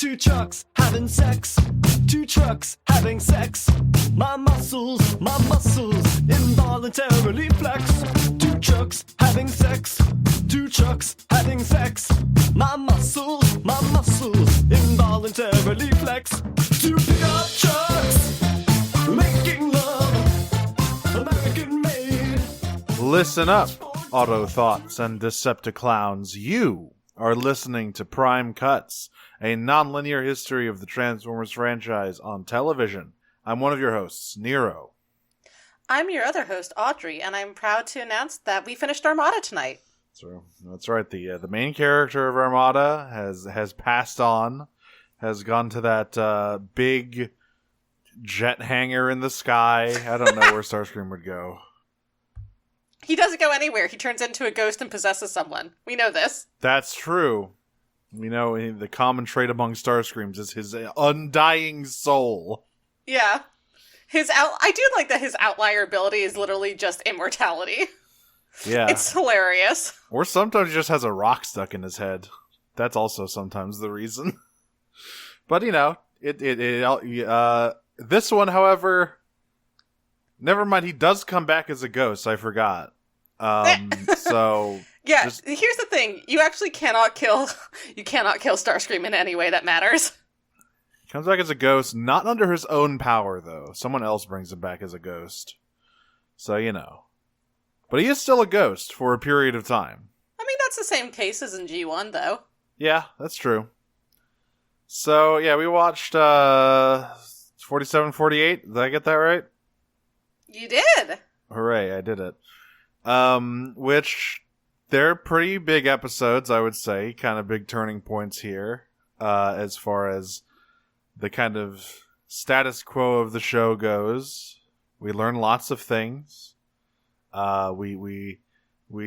Two trucks having sex. Two trucks having sex. My muscles involuntarily flex. Two trucks having sex. Two trucks having sex. My muscles involuntarily flex. Two pickup trucks making love, American made. Listen up, Autothoughts and Decepticlowns. You are listening to Prime Cuts, a non-linear history of the Transformers franchise on television. I'm one of your hosts, Nero. I'm your other host, Audrey, and I'm proud to announce that we finished Armada tonight. That's right. The main character of Armada has passed on, has gone to that big jet hangar in the sky. I don't know where Starscream would go. He doesn't go anywhere. He turns into a ghost and possesses someone. We know this. That's true. We know the common trait among Starscreams is his undying soul. Yeah. I do like that his outlier ability is literally just immortality. Yeah. It's hilarious. Or sometimes he just has a rock stuck in his head. That's also sometimes the reason. But, you know, this one, however, never mind, he does come back as a ghost, I forgot. So... Yeah, here's the thing. You actually cannot kill Starscream in any way that matters. He comes back as a ghost, not under his own power, though. Someone else brings him back as a ghost. So, you know. But he is still a ghost for a period of time. I mean, that's the same case as in G1, though. Yeah, that's true. So, yeah, we watched 47-48. Did I get that right? You did! Hooray, I did it. Which... They're pretty big episodes, I would say. Kind of big turning points here, as far as the kind of status quo of the show goes. We learn lots of things. We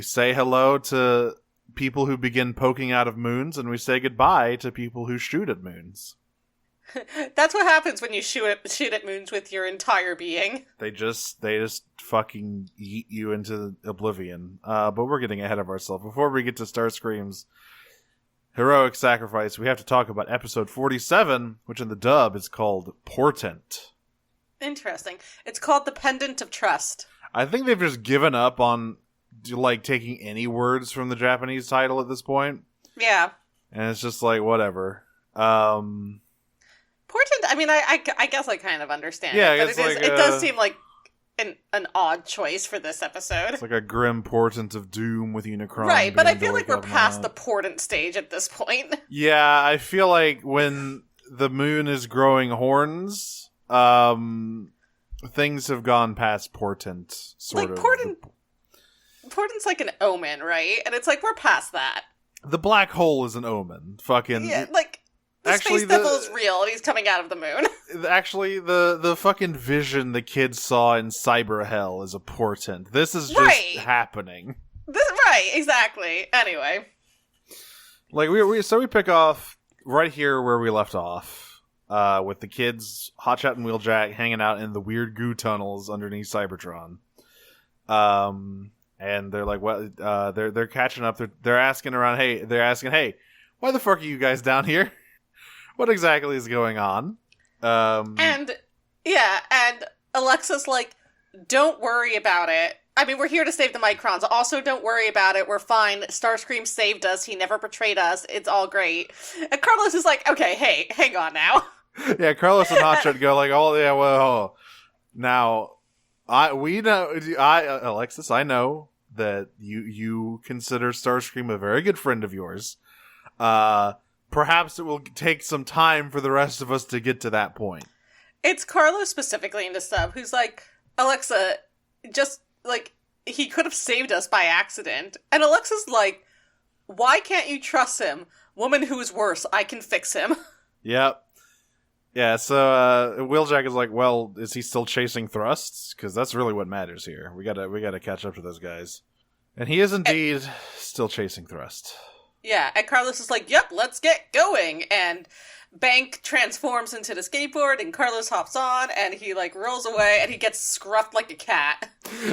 say hello to people who begin poking out of moons, and we say goodbye to people who shoot at moons. That's what happens when you shoot at moons with your entire being. They just fucking yeet you into oblivion. But we're getting ahead of ourselves. Before we get to Starscream's heroic sacrifice, we have to talk about episode 47, which in the dub is called Portent. Interesting. It's called The Pendant of Trust. I think they've just given up on taking any words from the Japanese title at this point. Yeah. And it's just like, whatever. Portent, I mean, I guess I kind of understand yeah, it, but it does seem like an odd choice for this episode. It's like a grim portent of doom with Unicron. Right, but I feel like we're past the portent stage at this point. Yeah, I feel like when the moon is growing horns, things have gone past portent, sort of. Portent's like an omen, right? And it's like, we're past that. The black hole is an omen. Fucking... Yeah, like... The space devil is real, and he's coming out of the moon. Actually, the fucking vision the kids saw in Cyber Hell is a portent. This is just happening. Right, exactly. Anyway. Like, we pick off right here where we left off, with the kids, Hotshot and Wheeljack, hanging out in the weird goo tunnels underneath Cybertron. And they're like, well, they're catching up. They're asking around, hey, why the fuck are you guys down here? What exactly is going on? And Alexa's like, don't worry about it. I mean, we're here to save the Microns. Also, don't worry about it. We're fine. Starscream saved us. He never betrayed us. It's all great. And Carlos is like, okay, hey, hang on now. Yeah, Carlos and Hotshot go like, oh, yeah, well, now, Alexis, I know that you consider Starscream a very good friend of yours. Perhaps it will take some time for the rest of us to get to that point. It's Carlos specifically in the sub who's like, Alexa, just, like, he could have saved us by accident. And Alexa's like, why can't you trust him? Woman who's worse, I can fix him. Yep. Yeah, so Wheeljack is like, well, is he still chasing thrusts? Because that's really what matters here. We gotta catch up to those guys. And he is indeed still chasing thrust. Yeah, and Carlos is like, yep, let's get going. And Bank transforms into the skateboard, and Carlos hops on, and he, like, rolls away, and he gets scruffed like a cat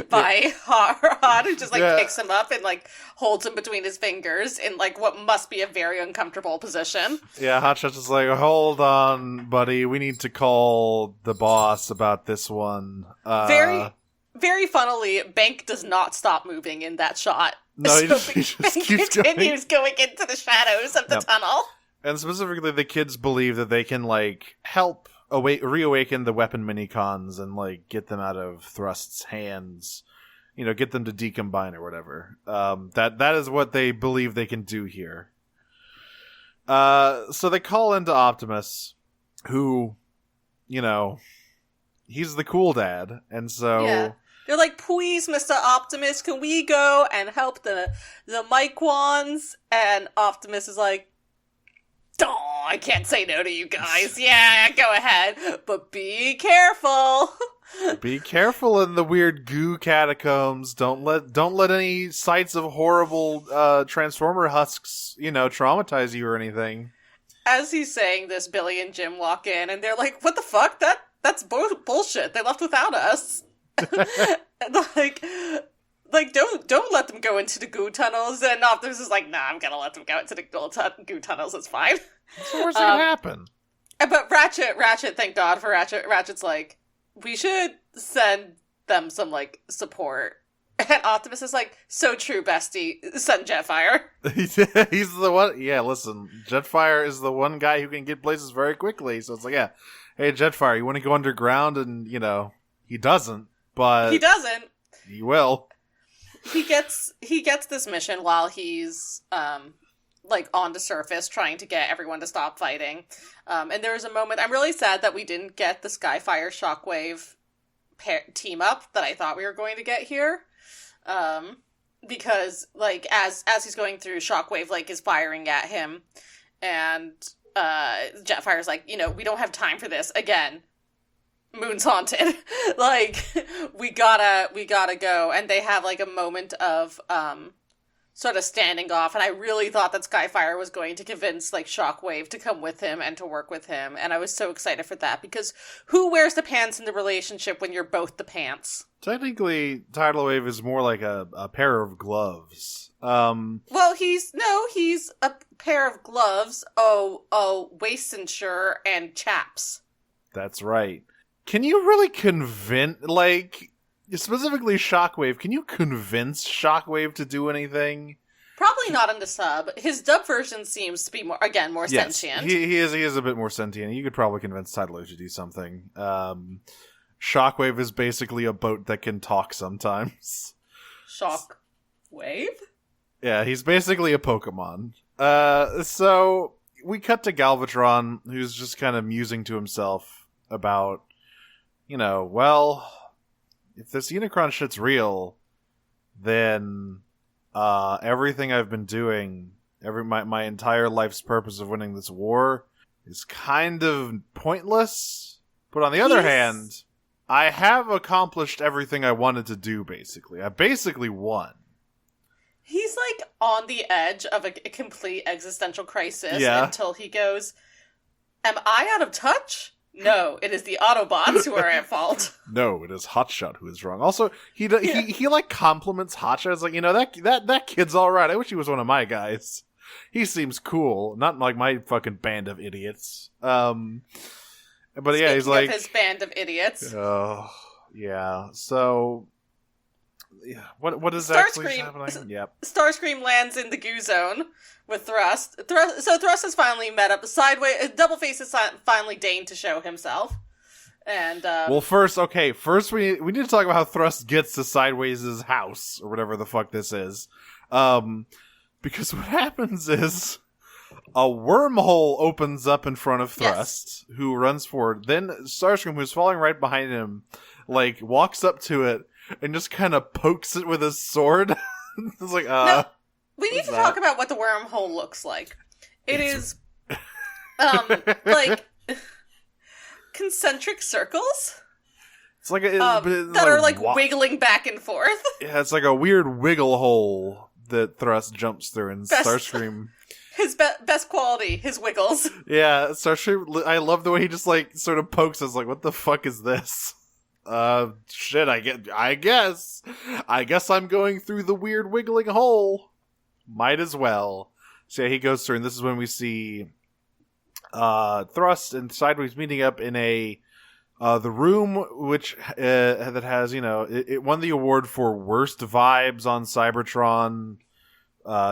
by Hot, who just, like, picks him up and, like, holds him between his fingers in, like, what must be a very uncomfortable position. Yeah, Hotshot's just like, hold on, buddy, we need to call the boss about this one. Very funnily, Bank does not stop moving in that shot. No, so he just keeps continues going into the shadows of the tunnel. And specifically, the kids believe that they can, like, help reawaken the weapon minicons and, like, get them out of Thrust's hands. You know, get them to decombine or whatever. That is what they believe they can do here. So they call into Optimus, who, you know, he's the cool dad, and so... Yeah. They're like, please, Mr. Optimus, can we go and help the Myquans? And Optimus is like, oh, I can't say no to you guys. Yeah, go ahead. But be careful. Be careful in the weird goo catacombs. Don't let any sights of horrible Transformer husks, you know, traumatize you or anything. As he's saying this, Billy and Jim walk in, and they're like, what the fuck? That's bullshit. They left without us. like don't let them go into the goo tunnels. And Optimus is like, nah, I'm gonna let them go into the goo tunnels. It's fine. So what's gonna happen? But Ratchet, thank God for Ratchet. Ratchet's like, we should send them some, like, support. And Optimus is like, so true, bestie. Send Jetfire. He's the one. Yeah, listen, Jetfire is the one guy who can get places very quickly. So it's like, yeah, hey, Jetfire, you want to go underground? And, you know, he doesn't. But he doesn't. He will. He gets this mission while he's like on the surface trying to get everyone to stop fighting. And there was a moment, I'm really sad that we didn't get the Skyfire Shockwave team up that I thought we were going to get here. Because like as he's going through, Shockwave like is firing at him, and Jetfire's like, you know, we don't have time for this again. Moon's haunted. Like, we gotta go. And they have, like, a moment of, sort of standing off. And I really thought that Skyfire was going to convince, like, Shockwave to come with him and to work with him. And I was so excited for that. Because who wears the pants in the relationship when you're both the pants? Technically, Tidal Wave is more like a pair of gloves. Well, he's a pair of gloves, waist cincture, and chaps. That's right. Can you really convince, like, specifically Shockwave, can you convince Shockwave to do anything? Probably not in the sub. His dub version seems to be more sentient. He is a bit more sentient. You could probably convince Tidal Wave to do something. Shockwave is basically a boat that can talk sometimes. Shockwave? Yeah, he's basically a Pokemon. So we cut to Galvatron, who's just kind of musing to himself about, you know, well, if this Unicron shit's real, then everything I've been doing, my entire life's purpose of winning this war is kind of pointless. But on the other hand, I have accomplished everything I wanted to do, basically. I basically won. He's, like, on the edge of a complete existential crisis until he goes, am I out of touch? No, it is the Autobots who are at fault. No, it is Hotshot who is wrong. Also, he like compliments Hotshot. It's like, you know, that kid's all right. I wish he was one of my guys. He seems cool, not like my fucking band of idiots. But yeah, he's like his band of idiots. Oh, yeah. So, yeah, what is actually happening? Yep. Starscream lands in the goo zone with Thrust. So Thrust has finally met up. Doubleface has finally deigned to show himself. And well, first we need to talk about how Thrust gets to Sideways' house or whatever the fuck this is. Because what happens is a wormhole opens up in front of Thrust, who runs forward. Then Starscream, who's following right behind him, like walks up to it and just kind of pokes it with his sword. It's like, no, we need to talk about what the wormhole looks like. It's like concentric circles. It's like that are like wiggling back and forth. Yeah, it's like a weird wiggle hole that Thrust jumps through, and Best. Starscream. His best quality, his wiggles. Yeah, Starscream. I love the way he just like sort of pokes us, like, what the fuck is this? Shit. I guess I'm going through the weird wiggling hole. Might as well. So yeah, he goes through, and this is when we see Thrust and Sideways meeting up in the room which that has, it won the award for worst vibes on Cybertron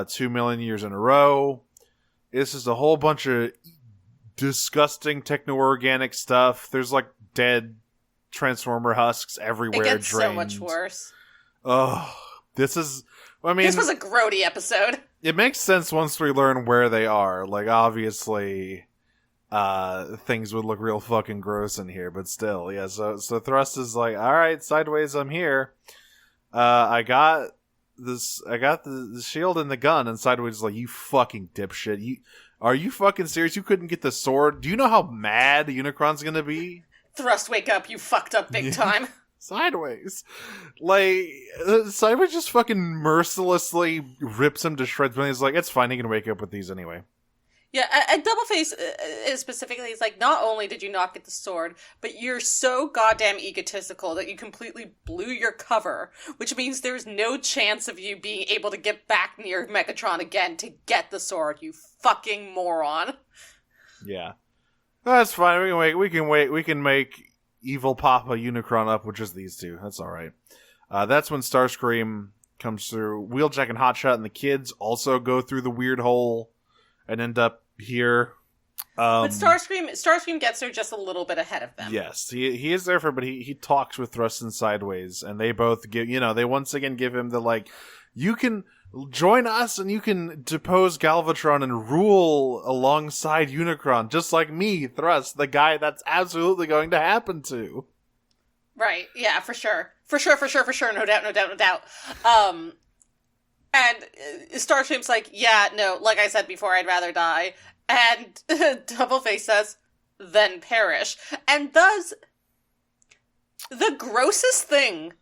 2 million years in a row. This is a whole bunch of disgusting techno-organic stuff. There's like dead Transformer husks everywhere. It gets drained. so much worse. Oh, this was a grody episode. It makes sense once we learn where they are. Like, obviously, things would look real fucking gross in here, but still, yeah. So Thrust is like, all right, Sideways, I'm here. I got the shield and the gun, and Sideways is like, you fucking dipshit. Are you fucking serious? You couldn't get the sword? Do you know how mad Unicron's gonna be? Thrust, wake up, you fucked up big time. Sideways. Like, Sideways just fucking mercilessly rips him to shreds, but he's like, it's fine, he can wake up with these anyway. Yeah, and Doubleface specifically is like, not only did you not get the sword, but you're so goddamn egotistical that you completely blew your cover, which means there's no chance of you being able to get back near Megatron again to get the sword, you fucking moron. Yeah. That's fine, we can wait, we can make evil Papa Unicron up, which is these two. That's alright. That's when Starscream comes through. Wheeljack and Hotshot and the kids also go through the weird hole and end up here. But Starscream gets there just a little bit ahead of them. Yes, he is there but he talks with Thrust and Sideways, and they both give, they once again give him the, like, you can join us and you can depose Galvatron and rule alongside Unicron, just like me, Thrust, the guy that's absolutely going to happen to. Right, yeah, for sure. For sure, no doubt. And Starscream's like, yeah, no, like I said before, I'd rather die. And Doubleface says, then perish. And does the grossest thing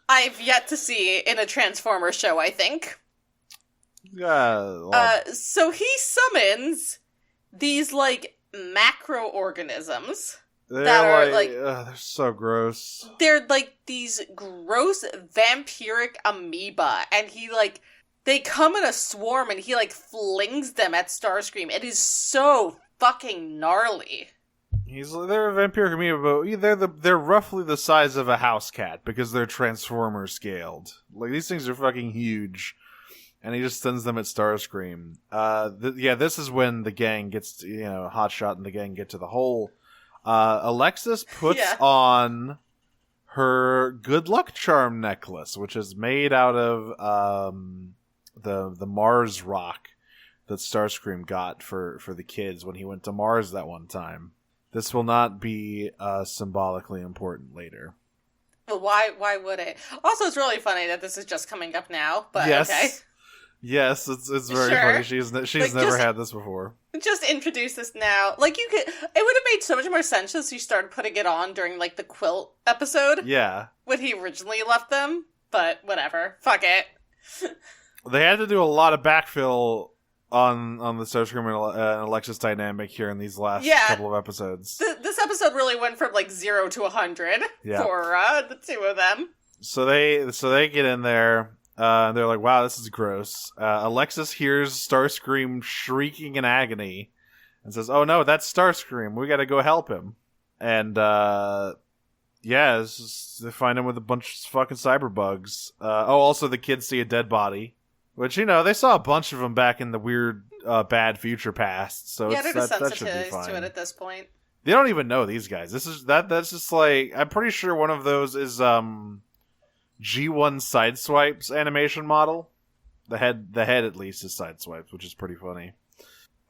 I've yet to see in a Transformers show, I think. So he summons these, like, macroorganisms. They're so gross. They're like these gross vampiric amoeba, and they come in a swarm, and he flings them at Starscream. It is so fucking gnarly. They're a vampiric amoeba, but they're roughly the size of a house cat because they're Transformer scaled. Like, these things are fucking huge, and he just sends them at Starscream. This is when the gang gets, Hotshot and the gang get to the hole. Alexis puts on her good luck charm necklace, which is made out of the Mars rock that Starscream got for the kids when he went to Mars that one time. This will not be symbolically important later. But why would it? Also, it's really funny that this is just coming up now, but yes. Okay. Yes, it's very funny. She's never had this before. Just introduce this now. It would have made so much more sense if you started putting it on during, the quilt episode. Yeah. When he originally left them, but whatever. Fuck it. They had to do a lot of backfill on the Starscream and Alexis dynamic here in these last couple of episodes. This episode really went from 0 to 100 for the two of them. So they get in there. They're like, wow, this is gross. Alexis hears Starscream shrieking in agony and says, oh no, that's Starscream. We gotta go help him. And, they find him with a bunch of fucking cyber bugs. Also the kids see a dead body. Which, they saw a bunch of them back in the weird, bad future past. So they're that should be desensitized fine. to it at this point. They don't even know these guys. That's just I'm pretty sure one of those is, G1 Sideswipes animation model. The head at least is Sideswipes, which is pretty funny.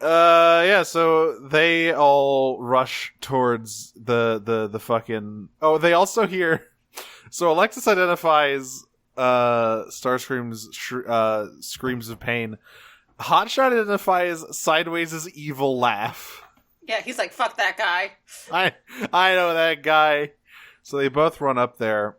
So they all rush towards the fucking... Oh, they also hear... So Alexis identifies Starscream's screams of pain. Hotshot identifies Sideways' evil laugh. Yeah, he's like, fuck that guy. I know that guy. So they both run up there.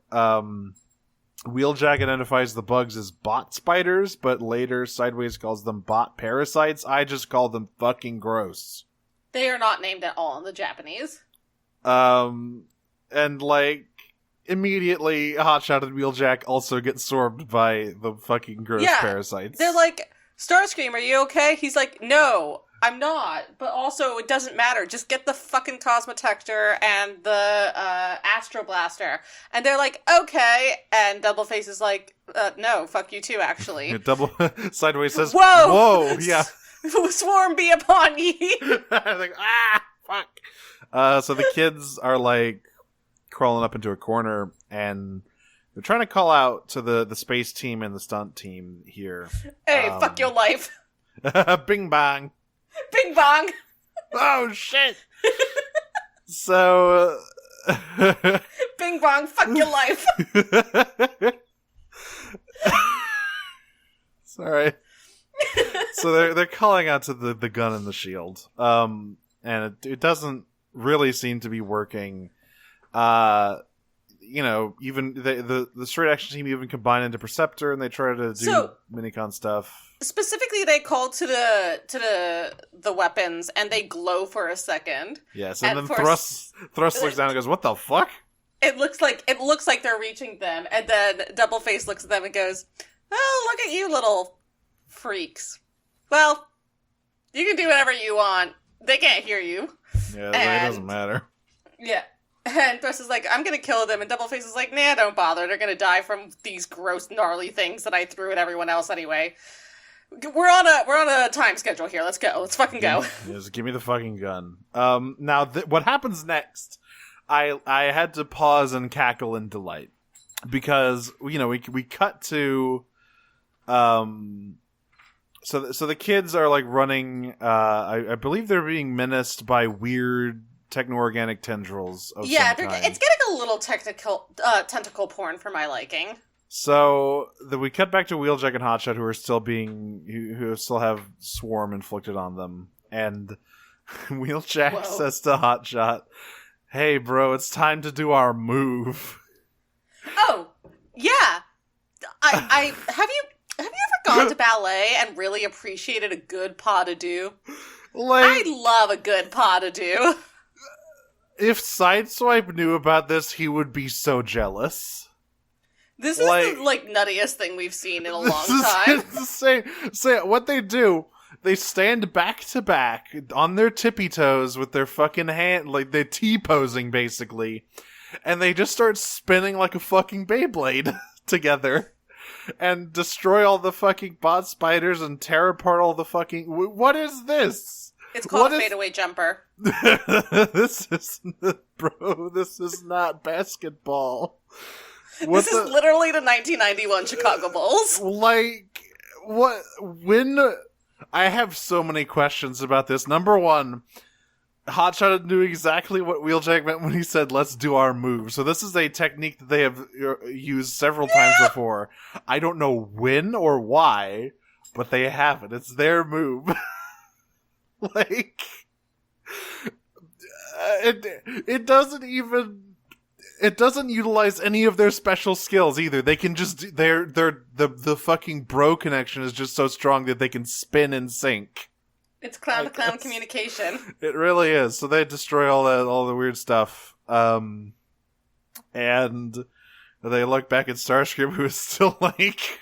Wheeljack identifies the bugs as bot spiders, but later Sideways calls them bot parasites. I just call them fucking gross. They are not named at all in the Japanese. And like immediately Hotshot and Wheeljack also get swarmed by the fucking gross parasites. They're like, Starscream, are you okay? He's like, no, I'm not. But also, it doesn't matter. Just get the fucking Cosmotector and the Astro Blaster. And they're like, okay. And Doubleface is like, no, fuck you too, actually. Sideways says, whoa! Whoa, yeah. Swarm be upon ye. Like, fuck. So the kids are like crawling up into a corner and they're trying to call out to the space team and the stunt team here. Hey, fuck your life. Bing bang. Bing bong. Oh, shit. So... Bing bong, fuck your life. Sorry. So they're calling out to the gun and the shield. And it doesn't really seem to be working. Even the straight action team even combine into Perceptor and they try to do Minicon stuff. Specifically, they call to the weapons and they glow for a second. Yes, and then Thrust looks down and goes, "What the fuck?" It looks like they're reaching them, and then Doubleface looks at them and goes, "Oh, look at you, little freaks. Well, you can do whatever you want. They can't hear you." Yeah, it doesn't matter. Yeah. And Thrust is like, I'm gonna kill them, and Doubleface is like, nah, don't bother. They're gonna die from these gross, gnarly things that I threw at everyone else anyway. We're on a time schedule here. Let's go. Let's fucking go. Just give me the fucking gun. Now, what happens next? I had to pause and cackle in delight because we cut to So the kids are like running. I believe they're being menaced by weird techno-organic tendrils of some kind. It's getting a little tentacle porn for my liking. So we cut back to Wheeljack and Hotshot, who still have swarm inflicted on them, and Wheeljack says to Hotshot, "Hey, bro, it's time to do our move." Oh, yeah. I have you ever gone to ballet and really appreciated a good pas de deux? I love a good pas de deux. If Sideswipe knew about this, he would be so jealous. This is the nuttiest thing we've seen in a long time. Say what they do. They stand back to back on their tippy toes with their fucking hand, like they're T-posing basically, and they just start spinning like a fucking Beyblade together, and destroy all the fucking bot spiders and tear apart all the fucking. What is this? It's called a fadeaway jumper. This is not basketball. This is literally the 1991 Chicago Bulls. Like, what? When? I have so many questions about this. Number one, Hotshot knew exactly what Wheeljack meant when he said, "Let's do our move." So this is a technique that they have used several times before. I don't know when or why, but they have it. It's their move. Like, it doesn't utilize any of their special skills either. They can just the fucking bro connection is just so strong that they can spin in sync. It's clown to clown communication. It really is. So they destroy all the weird stuff. And they look back at Starscream, who is still like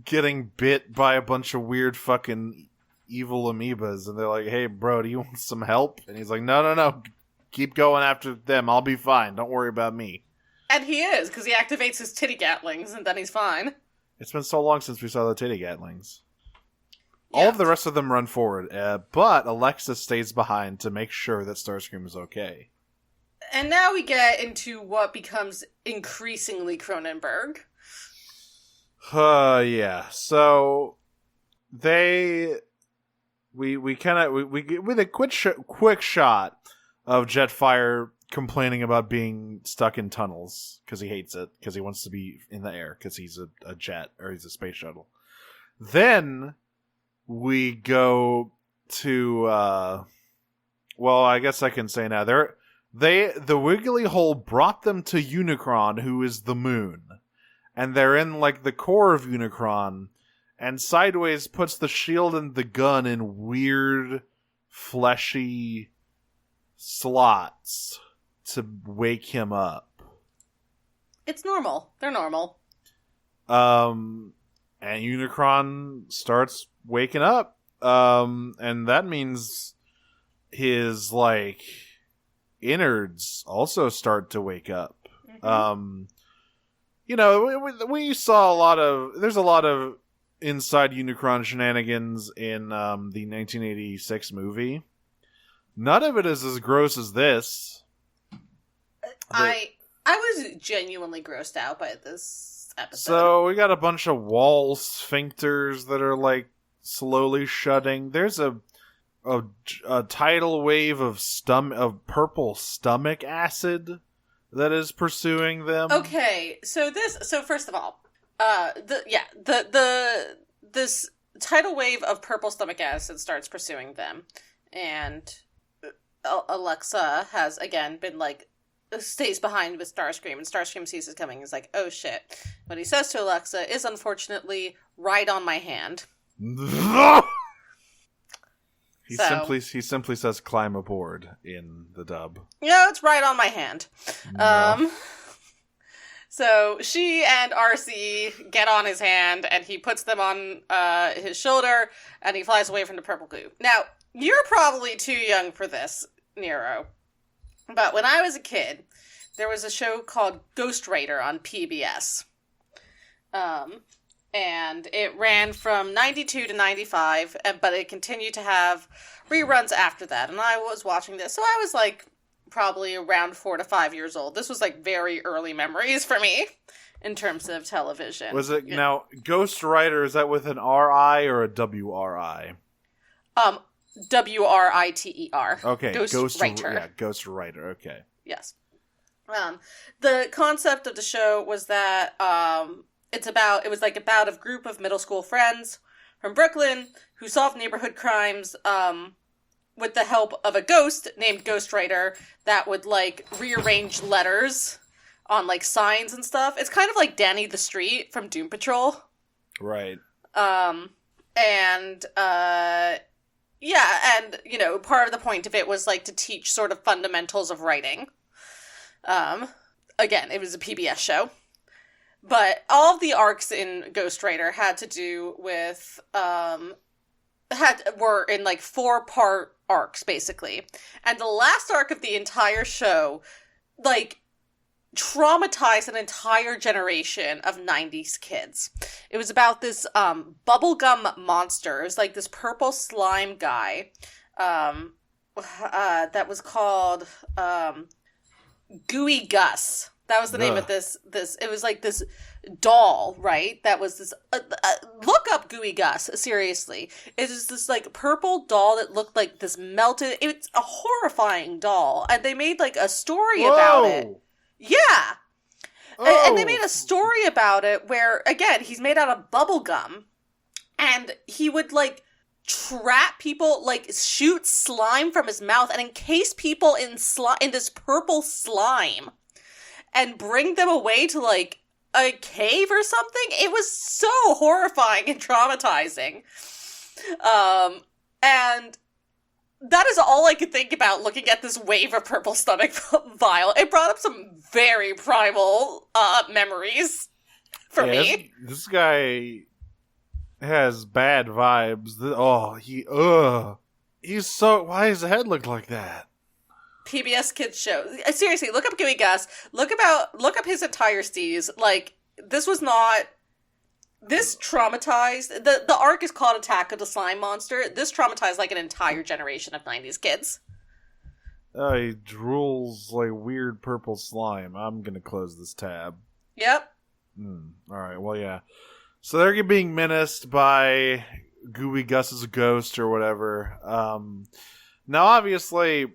getting bit by a bunch of weird fucking evil amoebas, and they're like, "Hey, bro, do you want some help?" And he's like, No. Keep going after them. I'll be fine. Don't worry about me. And he is, because he activates his titty gatlings, and then he's fine. It's been so long since we saw the titty gatlings. Yeah. All of the rest of them run forward, but Alexis stays behind to make sure that Starscream is okay. And now we get into what becomes increasingly Cronenberg. Yeah. So we get with a quick shot of Jetfire complaining about being stuck in tunnels because he hates it, because he wants to be in the air because he's a jet, or he's a space shuttle. Then we go to I guess I can say now the Wiggly Hole brought them to Unicron, who is the moon, and they're in like the core of Unicron, and Sideways puts the shield and the gun in weird, fleshy slots to wake him up. It's normal. They're normal. And Unicron starts waking up. And that means his, like, innards also start to wake up. Mm-hmm. You know, we saw there's a lot of inside Unicron shenanigans in the 1986 movie. None of it is as gross as this. I was genuinely grossed out by this episode. So we got a bunch of wall sphincters that are like slowly shutting. There's a tidal wave of purple stomach acid that is pursuing them. Okay, so first of all, this tidal wave of purple stomach acid starts pursuing them, and Alexa has again been like stays behind with Starscream, and Starscream sees it coming. He's like, "Oh shit!" What he says to Alexa is unfortunately right on my hand. He simply says climb aboard in the dub. Yeah, it's right on my hand. No. So she and RC get on his hand, and he puts them on his shoulder, and he flies away from the purple goo. Now, you're probably too young for this, Nero. But when I was a kid, there was a show called Ghost Rider on PBS. And it ran from 92 to 95, but it continued to have reruns after that. And I was watching this, so I was like probably around 4 to 5 years old. This was like very early memories for me in terms of television. Was it, now, Ghost Rider, is that with an R-I or a W-R-I? W-R-I-T-E-R. Okay. Ghost Writer. Yeah, Ghost Rider, okay. Yes. The concept of the show was that it was like about a group of middle school friends from Brooklyn who solved neighborhood crimes with the help of a ghost named Ghost Rider that would like rearrange letters on like signs and stuff. It's kind of like Danny the Street from Doom Patrol. Right. Yeah, and, you know, part of the point of it was, like, to teach sort of fundamentals of writing. Again, it was a PBS show. But all of the arcs in Ghost Rider had to do with, were in, like, 4-part arcs, basically. And the last arc of the entire show, like, traumatized an entire generation of 90s kids. It was about this bubblegum monster. It was like this purple slime guy that was called Gooey Gus. That was the name of this. It was like this doll, right? That was this. Look up Gooey Gus. Seriously, it is this like purple doll that looked like this melted. It's a horrifying doll, and they made like a story about it. Yeah. Oh. And they made a story about it where, again, he's made out of bubble gum. And he would, like, trap people, like, shoot slime from his mouth and encase people in this purple slime. And bring them away to, like, a cave or something. It was so horrifying and traumatizing. And that is all I could think about looking at this wave of purple stomach vial. It brought up some very primal memories for me. This guy has bad vibes. He's so... Why does his head look like that? PBS Kids show. Seriously, look up Gooey Gus. Look up his entire steez. Like, this was not... This traumatized... The arc is called Attack of the Slime Monster. This traumatized, like, an entire generation of 90s kids. Oh, he drools like weird purple slime. I'm gonna close this tab. Yep. Alright, well, yeah. So they're being menaced by Gooey Gus's ghost or whatever. Now, obviously,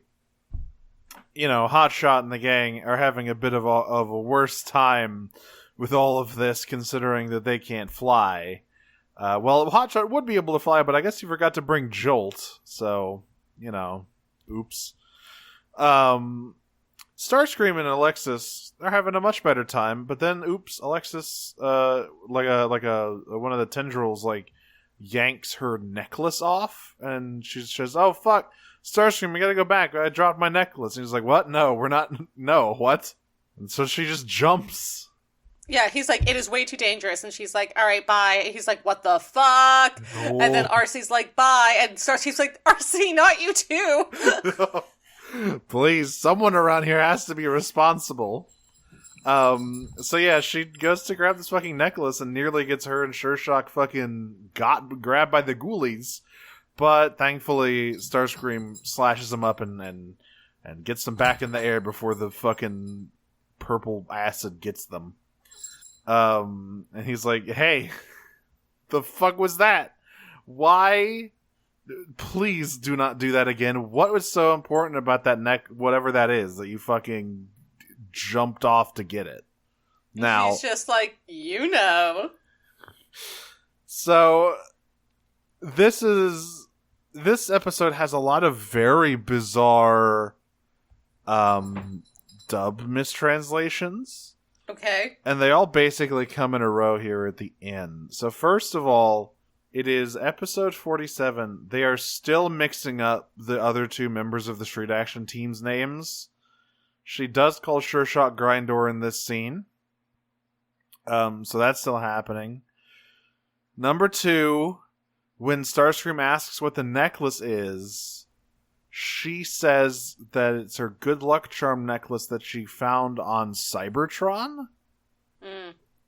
you know, Hotshot and the gang are having a bit of a worse time with all of this, considering that they can't fly. Well, Hotshot would be able to fly, but I guess he forgot to bring Jolt, so, you know, oops. Starscream and Alexis are having a much better time, but then, oops, Alexis, one of the tendrils, like, yanks her necklace off, and she says, "Oh, fuck, Starscream, we gotta go back. I dropped my necklace." And he's like, "What? No, we're not. No, what?" And so she just jumps. Yeah, he's like, "It is way too dangerous." And she's like, "All right, bye." And he's like, "What the fuck?" No. And then Arcee's like, "Bye." And Starscream's like, "Arcee, not you too." Please, someone around here has to be responsible. So yeah, she goes to grab this fucking necklace and nearly gets her and Sure-Shock fucking grabbed by the ghoulies. But thankfully, Starscream slashes them up and gets them back in the air before the fucking purple acid gets them. And he's like, "Hey, the fuck was that? Why? Please do not do that again. What was so important about that whatever that is, that you fucking jumped off to get it?" Now he's just like, "You know." So this episode has a lot of very bizarre dub mistranslations. Okay. And they all basically come in a row here at the end. So first of all, it is episode 47. They are still mixing up the other two members of the Street Action team's names. She does call Sure-Shock Grindor in this scene. So that's still happening. Number 2, when Starscream asks what the necklace is, she says that it's her good luck charm necklace that she found on Cybertron.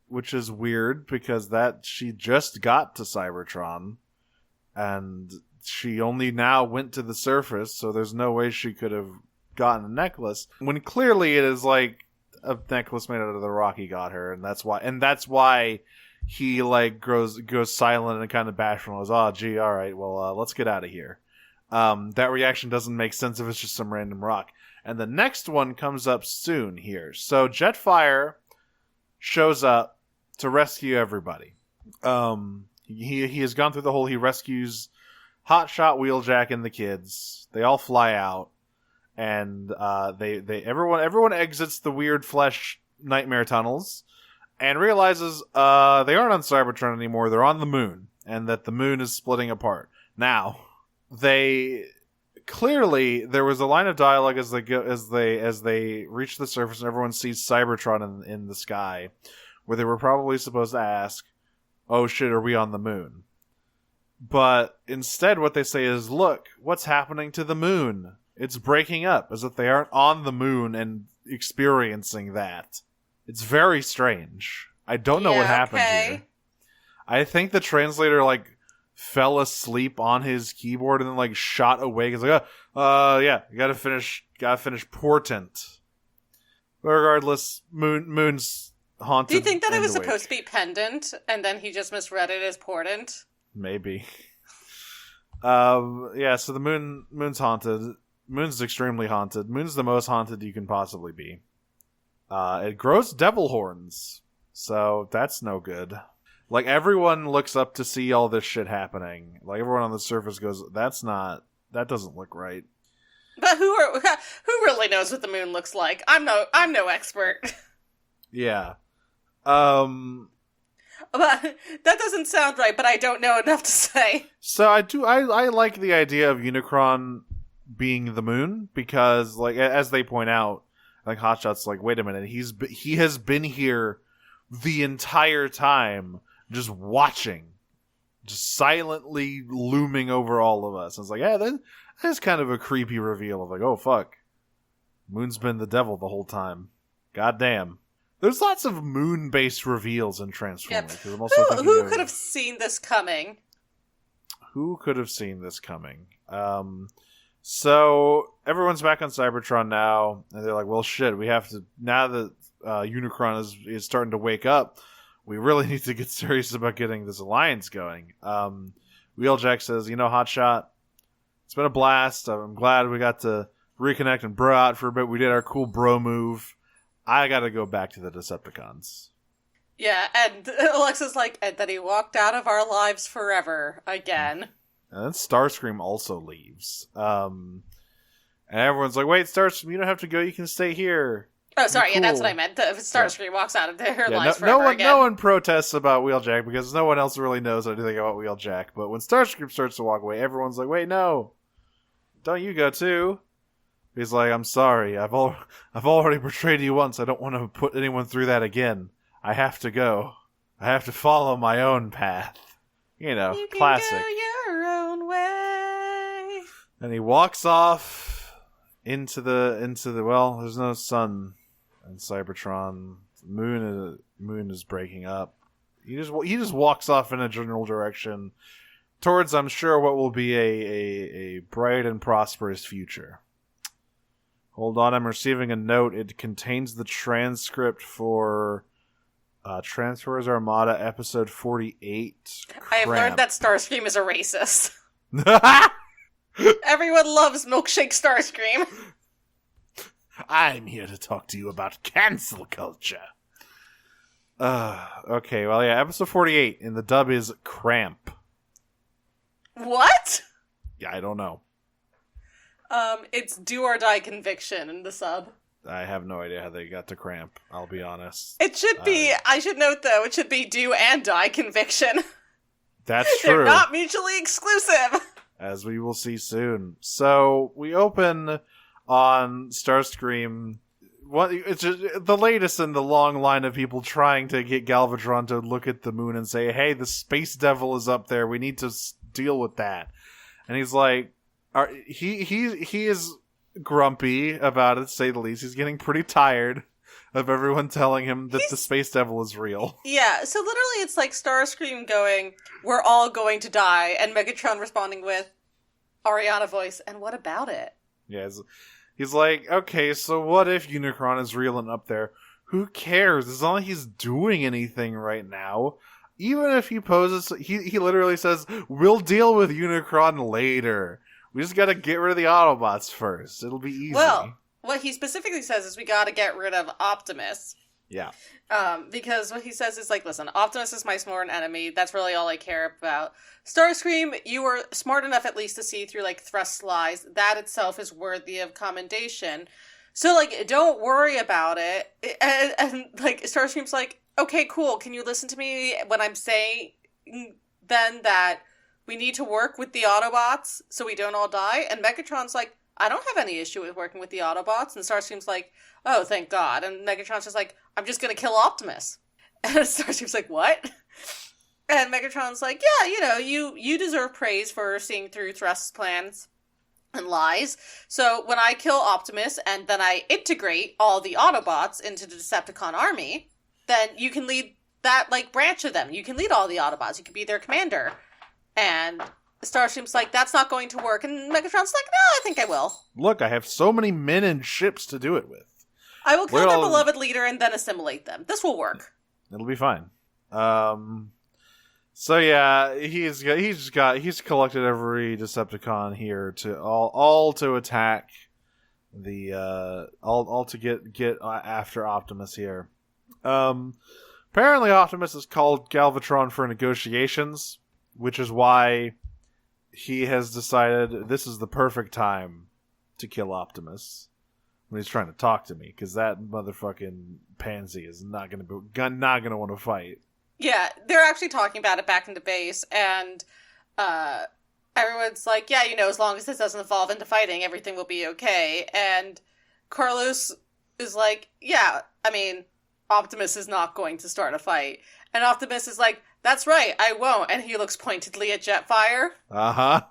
Which is weird, because she just got to Cybertron, and she only now went to the surface, so there's no way she could have gotten a necklace, when clearly it is like a necklace made out of the rock he got her, and that's why he like goes silent and kind of bashful and goes, "Oh gee, alright, well let's get out of here." That reaction doesn't make sense if it's just some random rock. And the next one comes up soon here. So Jetfire shows up to rescue everybody. He has gone through the whole. He rescues Hotshot, Wheeljack, and the kids. They all fly out, and everyone exits the weird flesh nightmare tunnels, and realizes they aren't on Cybertron anymore. They're on the moon, and that the moon is splitting apart. Now, clearly there was a line of dialogue as they reach the surface, and everyone sees Cybertron in the sky, where they were probably supposed to ask, "Oh shit, are we on the moon?" But instead what they say is, "Look, what's happening to the moon? It's breaking up," as if they aren't on the moon and experiencing that. It's very strange. I don't know what happened here. I think the translator fell asleep on his keyboard and then shot awake. It's like, yeah, you gotta finish portent. But regardless, moon's haunted. Do you think that it was awake. supposed to be pendant, and then he just misread it as portent? Maybe. Yeah, so the moon's haunted. Moon's extremely haunted. Moon's the most haunted you can possibly be. It grows devil horns, so that's no good. Everyone looks up to see all this shit happening. Everyone on the surface goes, that doesn't look right. But who really knows what the moon looks like? I'm no expert. Yeah. But that doesn't sound right, but I don't know enough to say. So I like the idea of Unicron being the moon, because as they point out, Hotshot's wait a minute, he has been here the entire time, just watching, just silently looming over all of us. And it's that's kind of a creepy reveal of oh fuck, Moon's been the devil the whole time. God damn. There's lots of moon-based reveals in Transformers. Yep. Who could have seen this coming? Who could have seen this coming? So everyone's back on Cybertron now, and they're like, well, shit, we have to, now that Unicron is starting to wake up, we really need to get serious about getting this alliance going. Wheeljack says, Hotshot, it's been a blast. I'm glad we got to reconnect and bro out for a bit. We did our cool bro move. I gotta go back to the Decepticons. Yeah, and Alexa's like, and then he walked out of our lives forever again. And then Starscream also leaves. And everyone's like, wait, Starscream, you don't have to go. You can stay here. Oh, sorry. Cool. Yeah, that's what I meant. If Starscream walks out of their lives no forever again. No one protests about Wheeljack because no one else really knows anything about Wheeljack. But when Starscream starts to walk away, everyone's like, wait, no. Don't you go too. He's like, I'm sorry. I've already betrayed you once. I don't want to put anyone through that again. I have to go. I have to follow my own path. You know, you classic. Can go your own way. And he walks off into the well, there's no sun in Cybertron. The moon is breaking up. He just walks off in a general direction towards, I'm sure, what will be a bright and prosperous future. Hold on, I'm receiving a note. It contains the transcript for Transformers Armada episode 48. I have learned that Starscream is a racist. Cramp. Everyone loves Milkshake Starscream. I'm here to talk to you about cancel culture. Okay, well, yeah, episode 48, and the dub is Cramp. What? Yeah, I don't know. It's do or die conviction in the sub. I have no idea how they got to Cramp, I'll be honest. It should be, I should note though, it should be do and die conviction. That's true. They're not mutually exclusive. As we will see soon. So, we open on Starscream. It's just the latest in the long line of people trying to get Galvatron to look at the moon and say, hey, the space devil is up there. We need to deal with that. And he's like, he is grumpy about it, to say the least. He's getting pretty tired of everyone telling him that the space devil is real. Yeah, so literally it's like Starscream going, we're all going to die, and Megatron responding with Ariana voice, and what about it? Yeah, he's like, okay, so what if Unicron is real and up there? Who cares? It's not like he's doing anything right now. Even if he poses, he literally says, we'll deal with Unicron later. We just gotta get rid of the Autobots first. It'll be easy. Well, what he specifically says is we gotta get rid of Optimus. Yeah. Because what he says is like, listen, Optimus is my sworn enemy. That's really all I care about. Starscream, you were smart enough at least to see through like Thrust's lies. That itself is worthy of commendation. So like, don't worry about it. And like, Starscream's like, okay, cool. Can you listen to me when I'm saying then that we need to work with the Autobots so we don't all die? And Megatron's like, I don't have any issue with working with the Autobots. And Starscream's like, oh, thank God. And Megatron's just like, I'm just going to kill Optimus. And Starscream's like, what? And Megatron's like, yeah, you know, you deserve praise for seeing through Thrust's plans and lies. So when I kill Optimus and then I integrate all the Autobots into the Decepticon army, then you can lead that, like, branch of them. You can lead all the Autobots. You can be their commander. And Starscream's like, that's not going to work. And Megatron's like, no, I think I will. Look, I have so many men and ships to do it with. I will kill their beloved leader and then assimilate them. This will work. It'll be fine. So yeah, he's collected every Decepticon here to all to attack the all to get after Optimus here. Apparently Optimus has called Galvatron for negotiations, which is why he has decided this is the perfect time to kill Optimus when he's trying to talk to me, because that motherfucking pansy is not gonna want to fight. Yeah, they're actually talking about it back into base, and everyone's like, yeah, you know, as long as this doesn't evolve into fighting, everything will be okay. And Carlos is like, yeah, I mean, Optimus is not going to start a fight. And Optimus is like, that's right, I won't. And he looks pointedly at Jetfire. Uh-huh.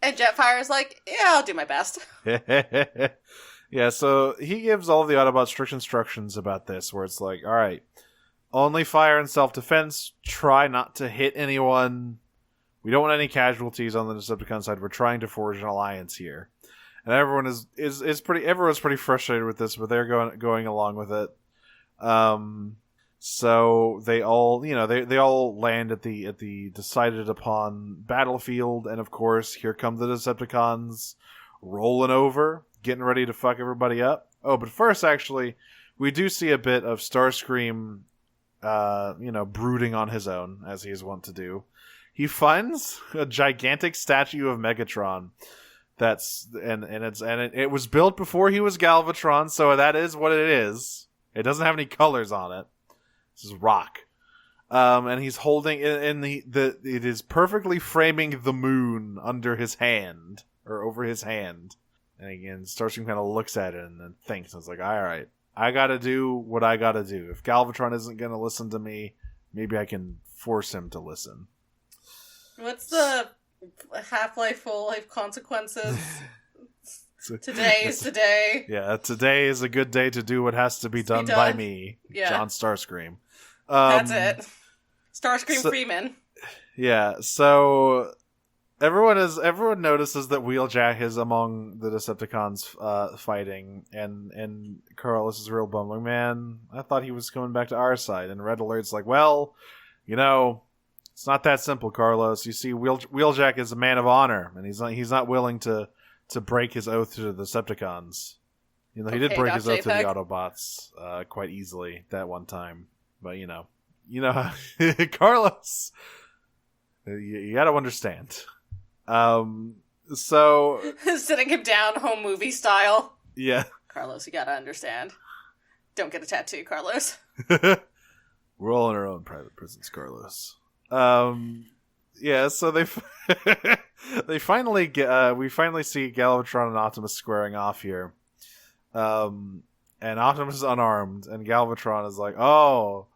And Jetfire is like, yeah, I'll do my best. Yeah, so he gives all the Autobots strict instructions about this, where it's like, all right, only fire in self-defense, try not to hit anyone. We don't want any casualties on the Decepticon side. We're trying to forge an alliance here. And everyone everyone's pretty frustrated with this, but they're going along with it. So they all, you know, they all land at the decided upon battlefield, and of course, here come the Decepticons rolling over, getting ready to fuck everybody up. Oh, but first, actually, we do see a bit of Starscream, brooding on his own, as he is wont to do. He finds a gigantic statue of Megatron It was built before he was Galvatron, so that is what it is. It doesn't have any colors on it. This is rock. And he's holding it is perfectly framing the moon under his hand or over his hand. And again, Starscream kind of looks at it and then thinks, and it's like, all right, I gotta do what I gotta do. If Galvatron isn't gonna listen to me, maybe I can force him to listen. What's the Half-Life, Full-Life consequences? Today is the day. Yeah, today is a good day to do what has to be done by me, John Starscream. That's it. Starscream Freeman. Yeah, so everyone notices that Wheeljack is among the Decepticons fighting, and Carlos is real bummed. Like, man, I thought he was coming back to our side. And Red Alert's like, well, it's not that simple, Carlos. You see, Wheeljack is a man of honor, and he's not willing to break his oath to the Decepticons. He did break his oath to the Autobots quite easily that one time. But, Carlos, you got to understand. So sitting him down home movie style. Yeah. Carlos, you got to understand. Don't get a tattoo, Carlos. We're all in our own private prisons, Carlos. Yeah, so they finally we finally see Galvatron and Optimus squaring off here. And Optimus is unarmed, and Galvatron is like, "Oh,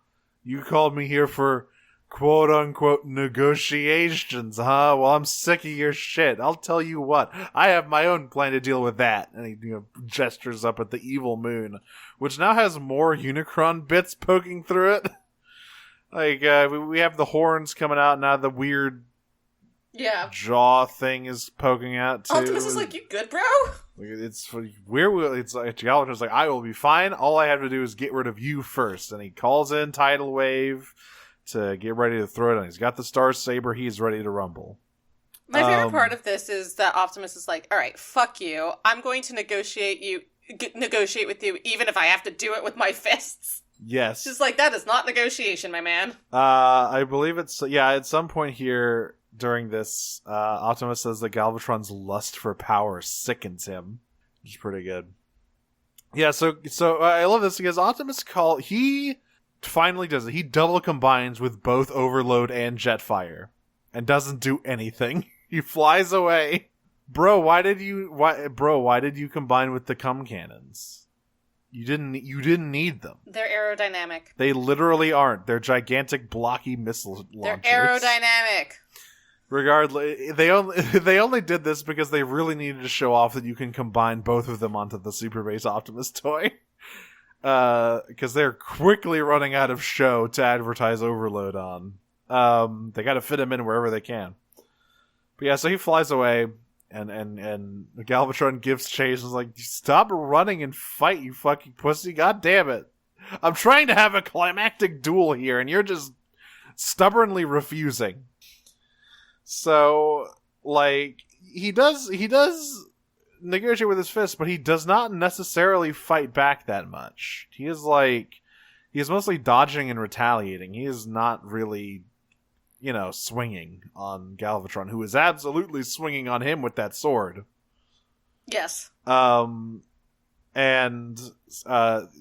you called me here for quote-unquote negotiations, huh? Well, I'm sick of your shit. I'll tell you what, I have my own plan to deal with that." And he gestures up at the evil moon, which now has more Unicron bits poking through it. Like, we have the horns coming out, now the weird jaw thing is poking out, too. Optimus is like, you good, bro? It's weird. It's like, Galvatron's like, I will be fine. All I have to do is get rid of you first. And he calls in Tidal Wave to get ready to throw it on. He's got the Star Saber. He's ready to rumble. My favorite part of this is that Optimus is like, all right, fuck you. I'm going to negotiate with you, even if I have to do it with my fists. Yes. Just like, that is not negotiation, my man. I believe it's, at some point here during this, Optimus says that Galvatron's lust for power sickens him, which is pretty good. Yeah, so I love this because Optimus he finally does it. He double combines with both Overload and Jetfire and doesn't do anything. He flies away. Bro, why did you combine with the cum cannons? You didn't need them. They're aerodynamic. They literally aren't. They're gigantic blocky missile launchers. They're aerodynamic. Regardless, they only did this because they really needed to show off that you can combine both of them onto the Super Base Optimus toy. Because they're quickly running out of show to advertise Overload on. They got to fit him in wherever they can. But yeah, so he flies away. And Galvatron gives chase and is like, stop running and fight, you fucking pussy. God damn it. I'm trying to have a climactic duel here, and you're just stubbornly refusing. So, like, he does negotiate with his fist, but he does not necessarily fight back that much. He is mostly dodging and retaliating. He is not really swinging on Galvatron, who is absolutely swinging on him with that sword. Yes. And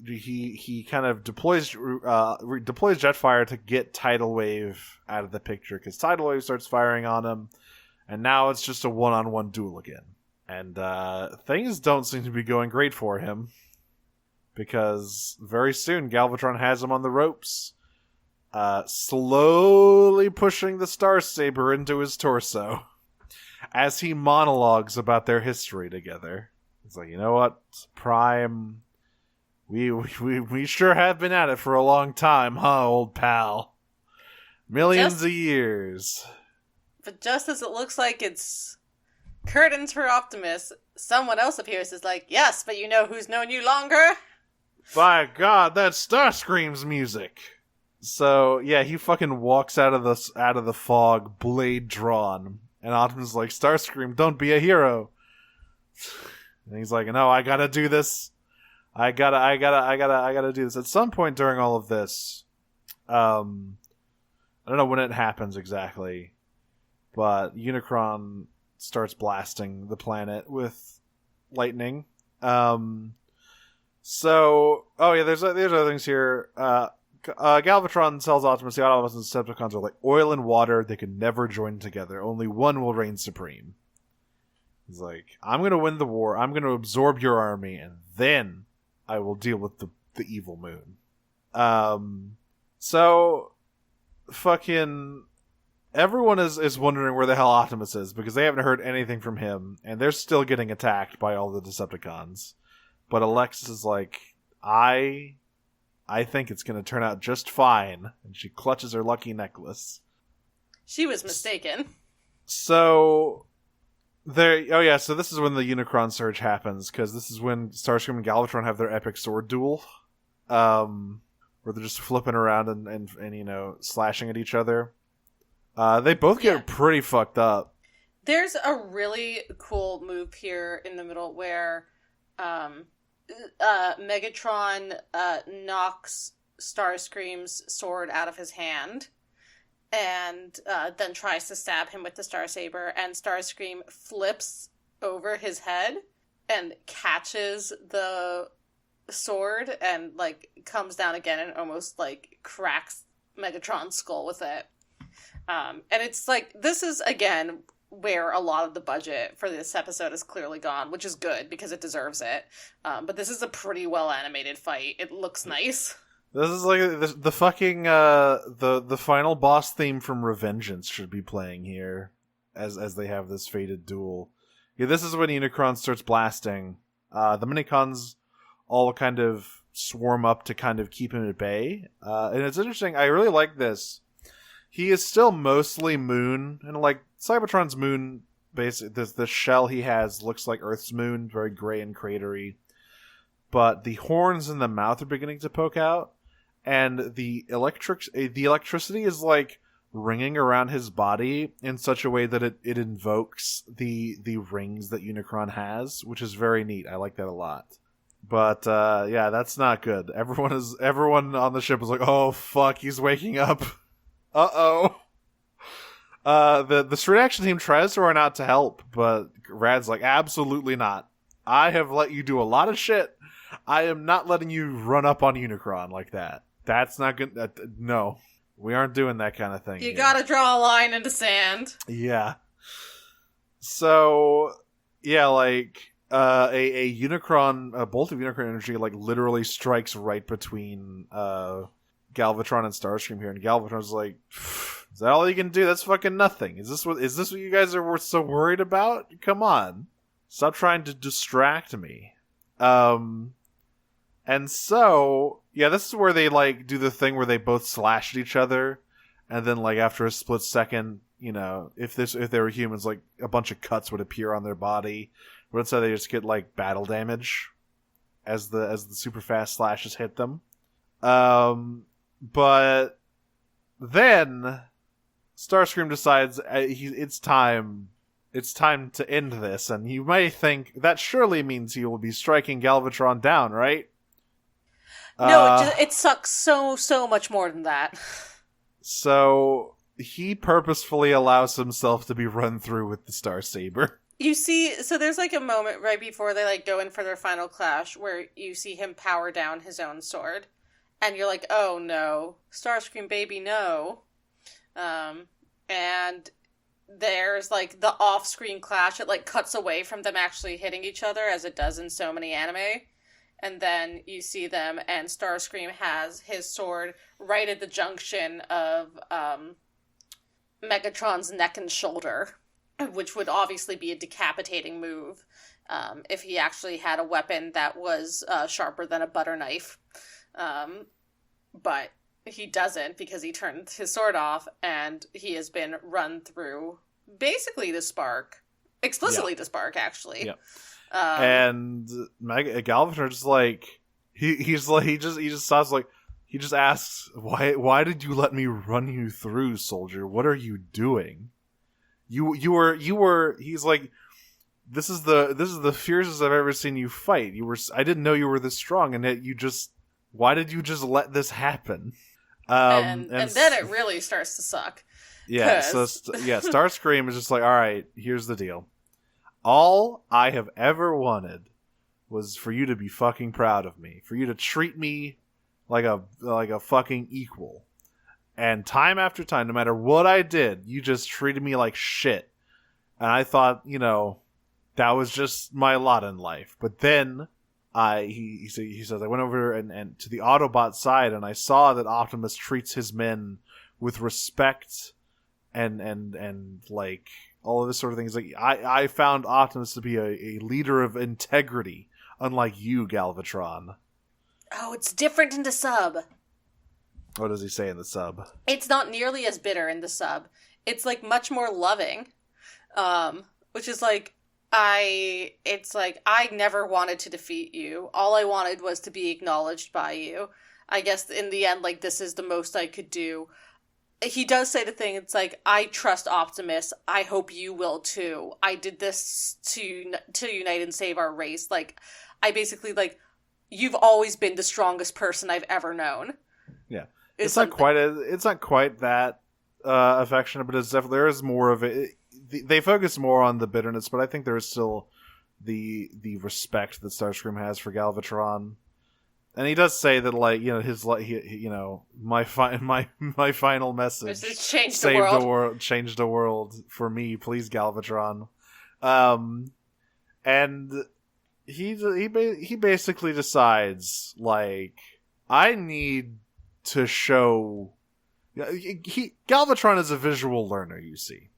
he kind of deploys Jetfire to get Tidal Wave out of the picture, because Tidal Wave starts firing on him, and now it's just a one-on-one duel again. And things don't seem to be going great for him, because very soon Galvatron has him on the ropes. Slowly pushing the Star Saber into his torso as he monologues about their history together. It's like, you know what, Prime, we sure have been at it for a long time, huh, old pal? Millions of years. But just as it looks like it's curtains for Optimus, someone else appears as like, yes, but you know who's known you longer? By God, that's Starscream's music. So yeah, he fucking walks out of the fog, blade drawn, and Optimus is like, Starscream, don't be a hero. And he's like, no, I gotta do this. I gotta do this. At some point during all of this, I don't know when it happens exactly, but Unicron starts blasting the planet with lightning. So, there's other things here. Galvatron tells Optimus the Autobots and Decepticons are like oil and water. They can never join together. Only one will reign supreme. He's like, I'm going to win the war. I'm going to absorb your army, and then I will deal with the evil moon. So, fucking everyone is wondering where the hell Optimus is, because they haven't heard anything from him, and they're still getting attacked by all the Decepticons. But Alexis is like, I think it's going to turn out just fine. And she clutches her lucky necklace. She was mistaken. So, so this is when the Unicron surge happens, because this is when Starscream and Galvatron have their epic sword duel. Where they're just flipping around and slashing at each other. They both get pretty fucked up. There's a really cool move here in the middle where Megatron knocks Starscream's sword out of his hand and then tries to stab him with the Starsaber, and Starscream flips over his head and catches the sword and comes down again and almost cracks Megatron's skull with it. And it's this is again where a lot of the budget for this episode is clearly gone, which is good because it deserves it. But this is a pretty well animated fight. It looks nice. This is the fucking the final boss theme from Revengeance should be playing here as they have this fated duel. Yeah, this is when Unicron starts blasting. The Minicons all kind of swarm up to kind of keep him at bay. And it's interesting. I really like this. He is still mostly moon, and Cybertron's moon, basically, the shell he has looks like Earth's moon, very gray and cratery. But the horns in the mouth are beginning to poke out, and the electricity is ringing around his body in such a way that it invokes the rings that Unicron has, which is very neat. I like that a lot. But that's not good. Everyone on the ship is like, oh fuck, he's waking up. Uh-oh. The straight action team tries to run out to help, but Rad's like, absolutely not. I have let you do a lot of shit. I am not letting you run up on Unicron like that. That's not good. No, we aren't doing that kind of thing. You gotta draw a line in the sand. Yeah. So, yeah, a Unicron, a bolt of Unicron energy, literally strikes right between Galvatron and Starscream here, and Galvatron's like, is that all you can do? That's fucking nothing. Is this what you guys are so worried about? Come on. Stop trying to distract me. And so, yeah, this is where they do the thing where they both slash at each other, and then after a split second, if they were humans, a bunch of cuts would appear on their body. But instead they just get battle damage as the super fast slashes hit them. But then Starscream decides it's time to end this, and you might think that surely means he will be striking Galvatron down, right? No, it sucks so much more than that. So he purposefully allows himself to be run through with the Starsaber. You see, so there's a moment right before they go in for their final clash where you see him power down his own sword. And you're like, oh no, Starscream baby, no. And there's the off-screen clash. It cuts away from them actually hitting each other, as it does in so many anime. And then you see them, and Starscream has his sword right at the junction of Megatron's neck and shoulder, which would obviously be a decapitating move if he actually had a weapon that was sharper than a butter knife. But he doesn't, because he turned his sword off, and he has been run through basically the spark. Explicitly the spark, actually. Yeah. And Galvatron he just asks, why did you let me run you through, soldier? What are you doing? You were he's like, this is the fiercest I've ever seen you fight. I didn't know you were this strong, and yet why did you just let this happen? And then it really starts to suck. Yeah, so Starscream is just like, all right, here's the deal. All I have ever wanted was for you to be fucking proud of me, for you to treat me like a fucking equal. And time after time, no matter what I did, you just treated me like shit. And I thought, that was just my lot in life. But then he says I went over and to the Autobot side, and I saw that Optimus treats his men with respect and like all of this sort of things. Like I found Optimus to be a leader of integrity, unlike you, Galvatron. Oh, it's different in the sub. What does he say in the sub? It's not nearly as bitter in the sub. It's like much more loving. Which is like, I never wanted to defeat you. All I wanted was to be acknowledged by you. I guess in the end, like, this is the most I could do. He does say the thing, it's like, I trust Optimus. I hope you will too. I did this to unite and save our race. Like, I basically, like, you've always been the strongest person I've ever known. Yeah. It's not quite that affectionate, but it's definitely, there is more of it. They focus more on the bitterness, but I think there is still the respect that Starscream has for Galvatron. And he does say that, like, my final message saved the world, changed the world for me, please, Galvatron. And he basically decides, like, I need to show. Galvatron is a visual learner, you see.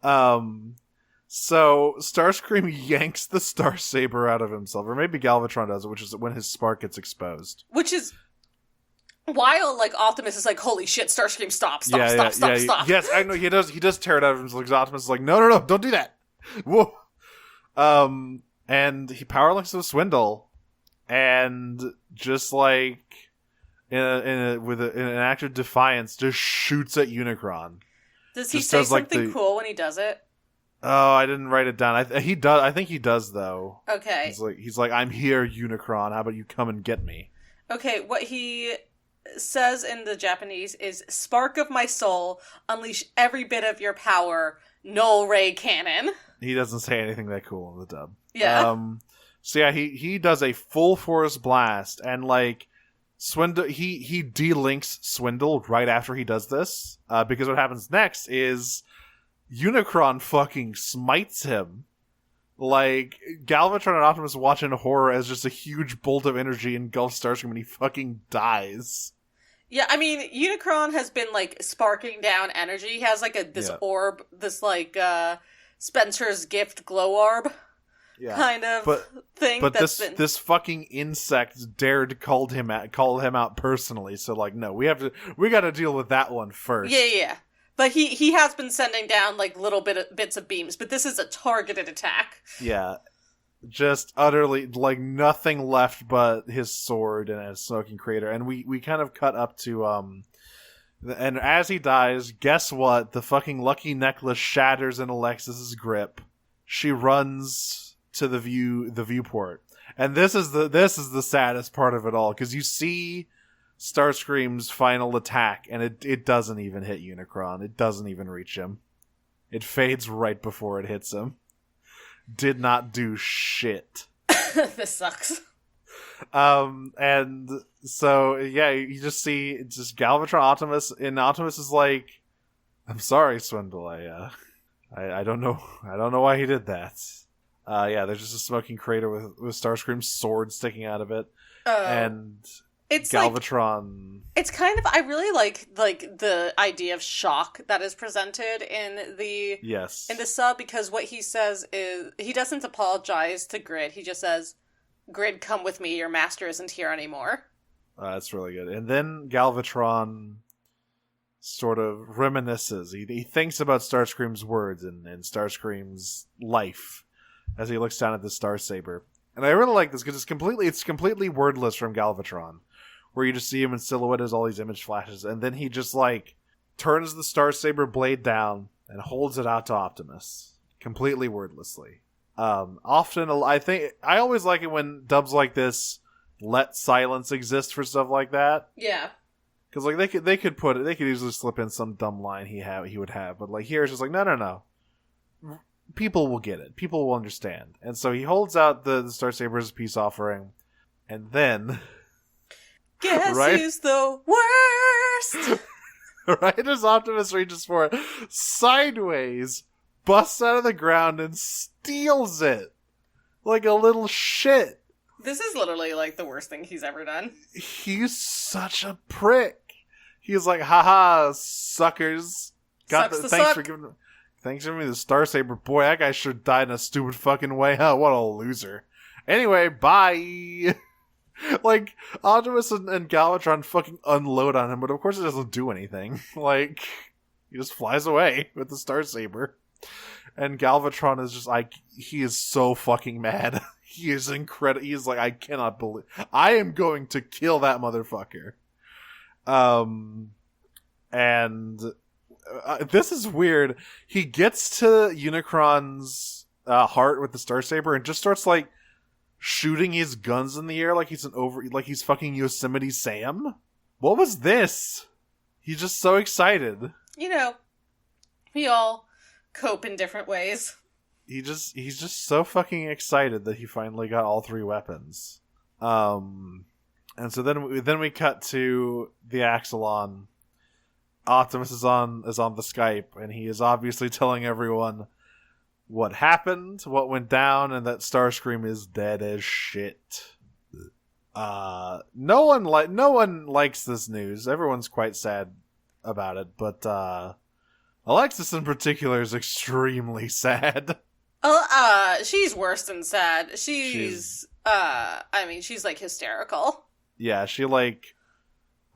So Starscream yanks the Starsaber out of himself, or maybe Galvatron does it, which is when his spark gets exposed. Which is while, like, Optimus is like, holy shit, Starscream, stop. Yes, I know, he does tear it out of himself. Optimus is like, no, don't do that. Whoa. And he power links to Swindle, and just like in an act of defiance, just shoots at Unicron. Does he say something cool when he does it? Oh, I didn't write it down. I think he does though. Okay. He's like, I'm here, Unicron. How about you come and get me? Okay, what he says in the Japanese is, "Spark of my soul, unleash every bit of your power, null ray cannon." He doesn't say anything that cool in the dub. Yeah. So yeah, he does a full force blast, and like Swindle, he delinks Swindle right after he does this, because what happens next is Unicron fucking smites him. Like, Galvatron and Optimus watch in horror as just a huge bolt of energy engulfs Starscream and he fucking dies. Yeah, I mean, Unicron has been, like, sparking down energy. He has, like, orb, this, like, Spencer's gift glow orb kind of thing. But this fucking insect dared call him out personally, so, like, no, we gotta deal with that one first. Yeah. But he has been sending down, like, little bits of beams, but this is a targeted attack. Yeah. Just utterly, like, nothing left but his sword and a smoking crater. And we kind of cut up to, and as he dies, guess what? The fucking lucky necklace shatters in Alexis's grip. She runs to the viewport. And this is the saddest part of it all, because you see Starscream's final attack, and it doesn't even hit Unicron. It doesn't even reach him. It fades right before it hits him. Did not do shit. This sucks. And so, yeah, you just see Galvatron, Optimus, and Optimus is like, I'm sorry, Swindle, I don't know why he did that. Yeah, there's just a smoking crater with Starscream's sword sticking out of it. And it's Galvatron. Like, it's kind of, I really like the idea of shock that is presented in the sub, because what he says is, he doesn't apologize to Grid. He just says, "Grid, come with me. Your master isn't here anymore." That's really good. And then Galvatron sort of reminisces. He thinks about Starscream's words and Starscream's life as he looks down at the Starsaber. And I really like this because it's completely wordless from Galvatron, where you just see him in silhouette as all these image flashes, and then he just, like, turns the Starsaber blade down and holds it out to Optimus, completely wordlessly. Often, I always like it when dubs like this let silence exist for stuff like that. Yeah. Because like they could easily slip in some dumb line he would have, but like here it's just like no. People will get it. People will understand. And so he holds out the Starsaber as a peace offering, and then guess who's the worst? Right as Optimus reaches for it, sideways, busts out of the ground and steals it like a little shit. This is literally like the worst thing he's ever done. He's such a prick. He's like, haha, suckers. Thanks for giving me the Starsaber. Boy, that guy should die in a stupid fucking way. Huh? What a loser. Anyway, bye. Like, Optimus and Galvatron fucking unload on him, but of course it doesn't do anything. Like, he just flies away with the Starsaber. And Galvatron is just like, he is so fucking mad. He is incredible. He is like, I cannot believe, I am going to kill that motherfucker. And this is weird. He gets to Unicron's heart with the Starsaber and just starts like shooting his guns in the air like he's fucking Yosemite Sam. What was this? He's just so excited. You know, we all cope in different ways. He's just so fucking excited that he finally got all 3 weapons. And so then we cut to the Axelon. Optimus is on the Skype, and he is obviously telling everyone what happened, what went down, and that Starscream is dead as shit. No one likes this news. Everyone's quite sad about it, but Alexis in particular is extremely sad. She's worse than sad. She's like hysterical. Yeah, she like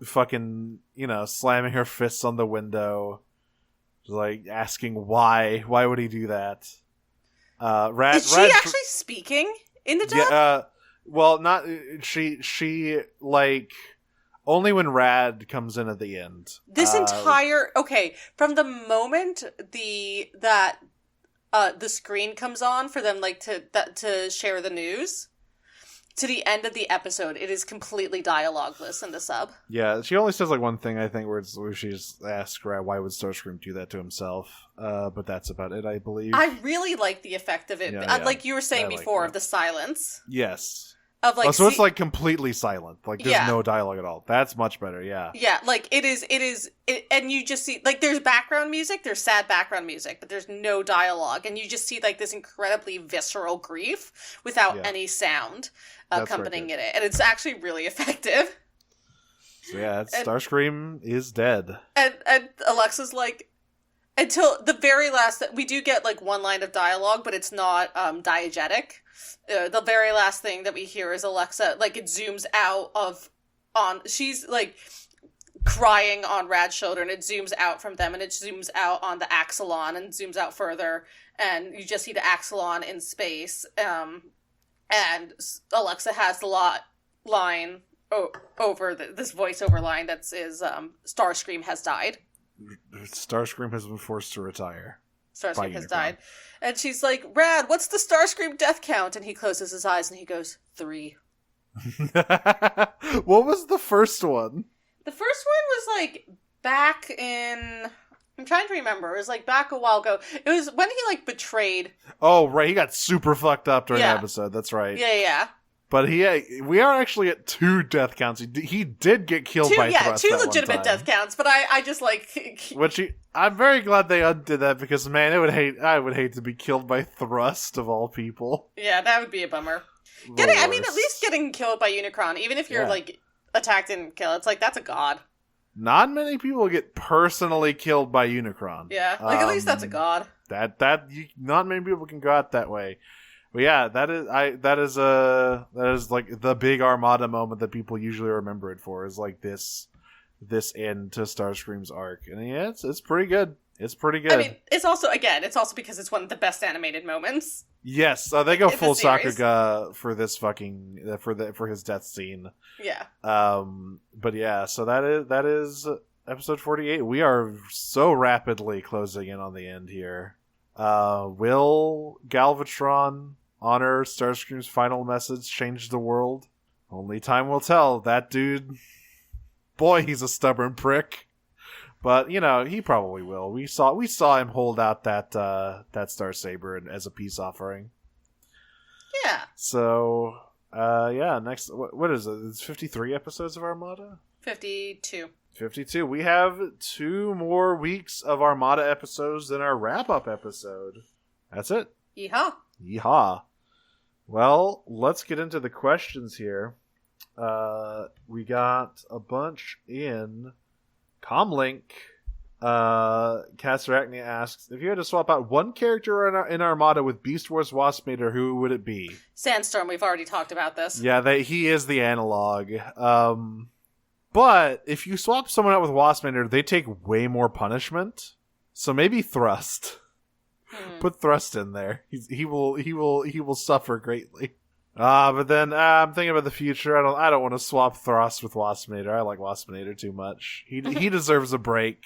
fucking, slamming her fists on the window, like asking why would he do that. Is she actually speaking in the dub? Yeah, well, not she like only when Rad comes in at the end. This entire from the moment the screen comes on for them like to share the news to the end of the episode, it is completely dialogueless in the sub. Yeah, she only says like one thing, I think, where she just asks Rad why would Starscream do that to himself. But that's about it, I believe. I really like the effect of it, like you were saying before, of the silence. Yes. Of like, so it's like completely silent. Like there's no dialogue at all. That's much better. Yeah. Yeah, like it is, and you just see like there's background music, there's sad background music, but there's no dialogue, and you just see like this incredibly visceral grief without any sound accompanying it, and it's actually really effective. So yeah, Starscream is dead, and Alexa's like, until the very last, we do get like one line of dialogue, but it's not diegetic. The very last thing that we hear is Alexa, like it zooms out she's like crying on Rad's shoulder, and it zooms out from them, and it zooms out on the Axelon, and zooms out further, and you just see the Axelon in space. And Alexa has the line over this voiceover line that says, Starscream has died. Starscream has been forced to retire. Starscream has died. And she's like, Rad, what's the Starscream death count? And he closes his eyes and he goes, 3. What was the first one? The first one was like back in... I'm trying to remember. It was like back a while ago. It was when he like betrayed... Oh, right. He got super fucked up during the episode. That's right. Yeah. But we are actually at 2 death counts. He did get killed by thrust. 2 legitimate death counts, but I just like... I'm very glad they undid that because, man, I would hate to be killed by thrust of all people. Yeah, that would be a bummer. At least getting killed by Unicron, even if you're like attacked and killed, it's like, that's a god. Not many people get personally killed by Unicron. Yeah, like at least that's a god. Not many people can go out that way. But yeah, that is like the big Armada moment that people usually remember it for, is like this end to Starscream's arc. And yeah, it's pretty good. It's pretty good. I mean, it's also because it's one of the best animated moments. Yes, they go full Sakuga for this fucking for his death scene. Yeah. But yeah, so that is episode 48. We are so rapidly closing in on the end here. Will Galvatron honor Starscream's final message, change the world? Only time will tell. That dude Boy, he's a stubborn prick. But, you know, he probably will. We saw him hold out that Starsaber as a peace offering. Yeah. So, next, what is it? It's 53 episodes of Armada? 52. 52. We have 2 more weeks of Armada episodes than our wrap-up episode. That's it. Yeehaw. Yeehaw. Well, let's get into the questions here. We got a bunch in Comlink. Casarachnia asks, if you had to swap out one character in Armada with Beast Wars Waspinator, who would it be? Sandstorm, we've already talked about this. Yeah, he is the analog. But if you swap someone out with Waspinator, they take way more punishment. So maybe Thrust. Put Thrust in there. He will suffer greatly. But then I'm thinking about the future. I don't want to swap Thrust with Waspinator. I like Waspinator too much. He deserves a break.